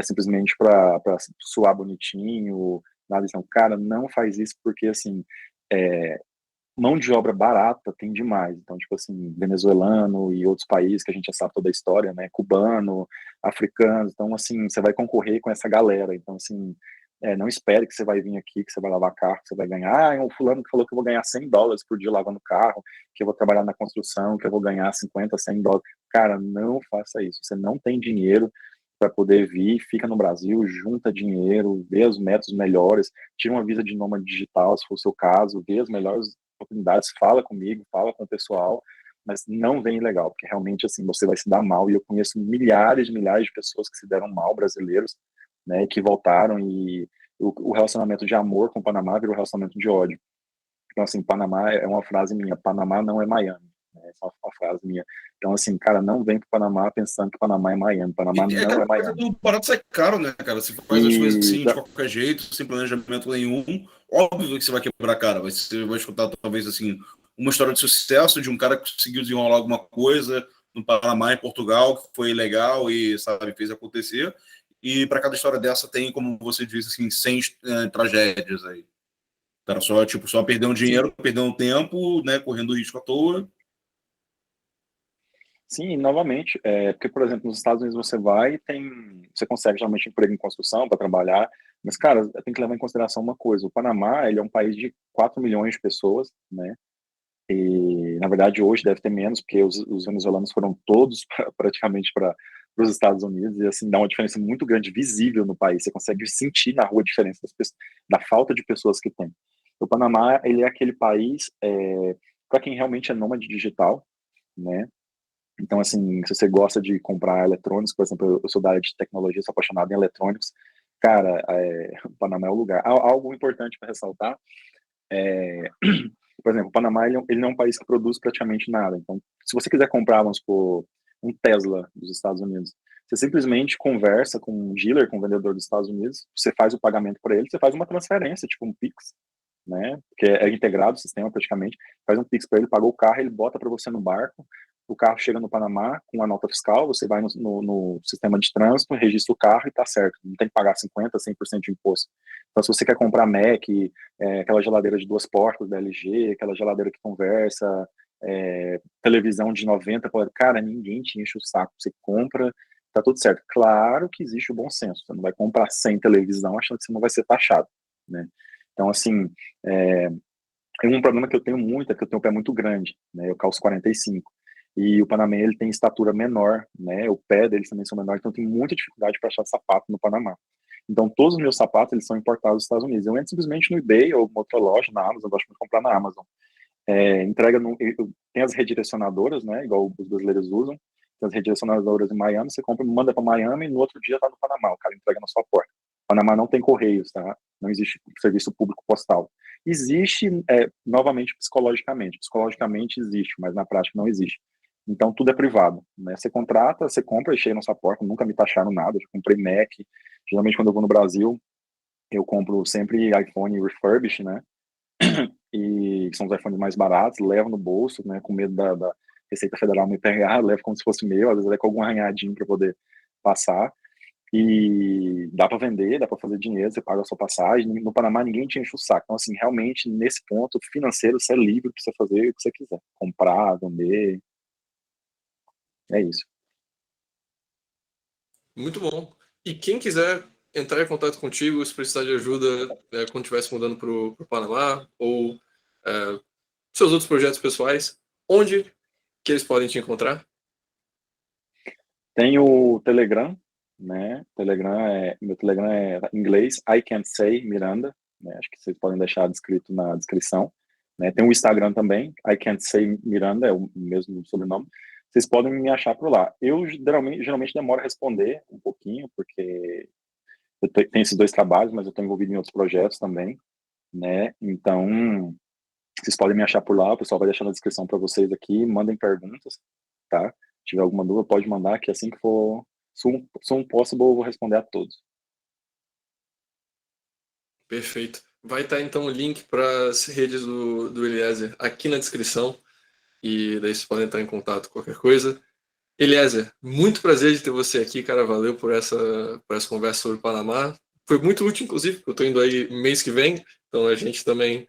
simplesmente para suar bonitinho, nada disso. Não. Cara, não faz isso porque, assim, é, mão de obra barata tem demais. Então, tipo assim, venezuelano e outros países que a gente já sabe toda a história, né? Cubano, africano. Então, assim, você vai concorrer com essa galera. Então, assim, não espere que você vai vir aqui, que você vai lavar carro, que você vai ganhar. Ah, é um fulano que falou que eu vou ganhar $100 por dia lavando carro, que eu vou trabalhar na construção, que eu vou ganhar 50, $100. Cara, não faça isso. Você não tem dinheiro para poder vir, fica no Brasil, junta dinheiro, vê os métodos melhores, tira uma visa de nômade digital, se for o seu caso, vê as melhores oportunidades, fala comigo, fala com o pessoal, mas não vem ilegal, porque realmente assim você vai se dar mal. E eu conheço milhares e milhares de pessoas que se deram mal, brasileiros, né, que voltaram e o relacionamento de amor com o Panamá virou relacionamento de ódio. Então assim, Panamá é uma frase minha, Panamá não é Miami, né, essa é uma frase minha. Então assim, cara, não vem pro Panamá pensando que Panamá é Miami, Panamá E é não aquela é coisa Miami. do barato sai caro, né, cara? Você faz as coisas E assim, de qualquer jeito, sem planejamento nenhum, óbvio que você vai quebrar a cara. Você vai escutar, talvez, assim, uma história de sucesso de um cara que conseguiu desenrolar alguma coisa no Panamá, em Portugal, que foi legal e, sabe, fez acontecer. E para cada história dessa tem, como você disse, assim, 100 tragédias aí. O cara só, tipo, só perdeu um Sim. dinheiro, perdeu um tempo, né, correndo risco à toa. sim, novamente, porque, por exemplo, nos Estados Unidos você vai e você consegue geralmente emprego em construção para trabalhar, mas, cara, tem que levar em consideração uma coisa, o Panamá, ele é um país de 4 milhões de pessoas, né, e, na verdade, hoje deve ter menos, porque os venezuelanos foram todos praticamente para os Estados Unidos, e, assim, dá uma diferença muito grande, visível no país, você consegue sentir na rua a diferença da falta de pessoas que tem. O Panamá, ele é aquele país, para quem realmente é nômade digital, né, então, assim, se você gosta de comprar eletrônicos, por exemplo, eu sou da área de tecnologia, sou apaixonado em eletrônicos, cara, o Panamá é o lugar. Algo importante para ressaltar, é, por exemplo, o Panamá ele não é um país que produz praticamente nada. Então, se você quiser comprar, vamos supor, um Tesla dos Estados Unidos, você simplesmente conversa com um dealer, com um vendedor dos Estados Unidos, você faz o pagamento para ele, você faz uma transferência, tipo um Pix, né? Que é integrado o sistema praticamente, faz um Pix para ele, pagou o carro, ele bota para você no barco, o carro chega no Panamá com a nota fiscal, você vai no sistema de trânsito, registra o carro e tá certo, não tem que pagar 50%, 100% de imposto. Então, se você quer comprar Mac, aquela geladeira de 2 portas da LG, aquela geladeira que conversa, televisão de 90, cara, ninguém te enche o saco, você compra, tá tudo certo. Claro que existe o bom senso, você não vai comprar 100 televisão achando que você não vai ser taxado, né? Então, assim, um problema que eu tenho muito é que eu tenho um pé muito grande, né? Eu calço 45. E o Panamá, ele tem estatura menor, né? O pé deles também são menores, então tem muita dificuldade para achar sapato no Panamá. Então, todos os meus sapatos, eles são importados dos Estados Unidos. Eu entro simplesmente no eBay ou alguma outra loja, na Amazon, eu gosto de comprar na Amazon. Tem as redirecionadoras, né? Igual os brasileiros usam. Tem as redirecionadoras em Miami, você compra, manda para Miami e no outro dia tá no Panamá, o cara entrega na sua porta. Panamá não tem correios, tá? Não existe serviço público postal. Existe, novamente, psicologicamente. Psicologicamente existe, mas na prática não existe. Então, tudo é privado, né? Você contrata, você compra e chega na sua porta, nunca me taxaram nada. Eu já comprei Mac. Geralmente, quando eu vou no Brasil, eu compro sempre iPhone refurbished, né? E são os iPhones mais baratos, levo no bolso, né? Com medo da Receita Federal me pegar, levo como se fosse meu, às vezes é com algum arranhadinho para poder passar. E dá para vender, dá para fazer dinheiro, você paga a sua passagem. No Panamá ninguém te enche o saco. Então, assim, realmente, nesse ponto financeiro, você é livre para você fazer o que você quiser. Comprar, vender. É isso. Muito bom. E quem quiser entrar em contato contigo, se precisar de ajuda quando estiver se mudando para o Panamá, ou seus outros projetos pessoais, onde que eles podem te encontrar? Tem o Telegram, né? Meu Telegram é em inglês, I Can't Say Miranda, né? Acho que vocês podem deixar descrito na descrição, né? Tem o Instagram também, I Can't Say Miranda, é o mesmo sobrenome. Vocês podem me achar por lá. Eu geralmente demoro a responder um pouquinho, porque eu tenho esses 2 trabalhos, mas eu estou envolvido em outros projetos também, né? Então, vocês podem me achar por lá, o pessoal vai deixar na descrição para vocês aqui, mandem perguntas, tá? Se tiver alguma dúvida, pode mandar, que assim que for soon possible, eu vou responder a todos. Perfeito. Vai estar então o link para as redes do Eliezer aqui na descrição, e daí vocês podem entrar em contato com qualquer coisa. Eliezer, muito prazer de ter você aqui, cara. Valeu por essa conversa sobre o Panamá. Foi muito útil, inclusive, porque eu estou indo aí mês que vem, então a gente também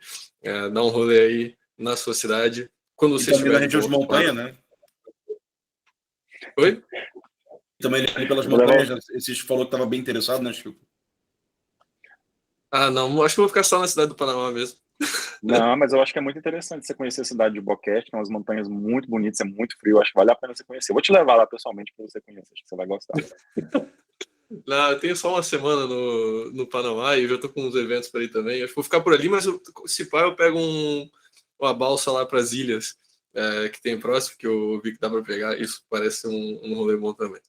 dá um rolê aí na sua cidade. Quando você E também na estiver de região de volta. montanha, né? Oi? Também ali pelas Vou levar- montanhas, né? Você falou que estava bem interessado, né, Chico? Ah, não, acho que eu vou ficar só na cidade do Panamá mesmo. Não, mas eu acho que é muito interessante você conhecer a cidade de Boquete, tem umas montanhas muito bonitas, é muito frio, acho que vale a pena você conhecer. Vou te levar lá pessoalmente para você conhecer, acho que você vai gostar. Não, eu tenho só uma semana no Panamá e eu já tô com uns eventos para ir também. Acho que vou ficar por ali, mas se pá, eu pego uma balsa lá para as ilhas que tem próximo, que eu vi que dá para pegar. Isso parece um rolê bom também.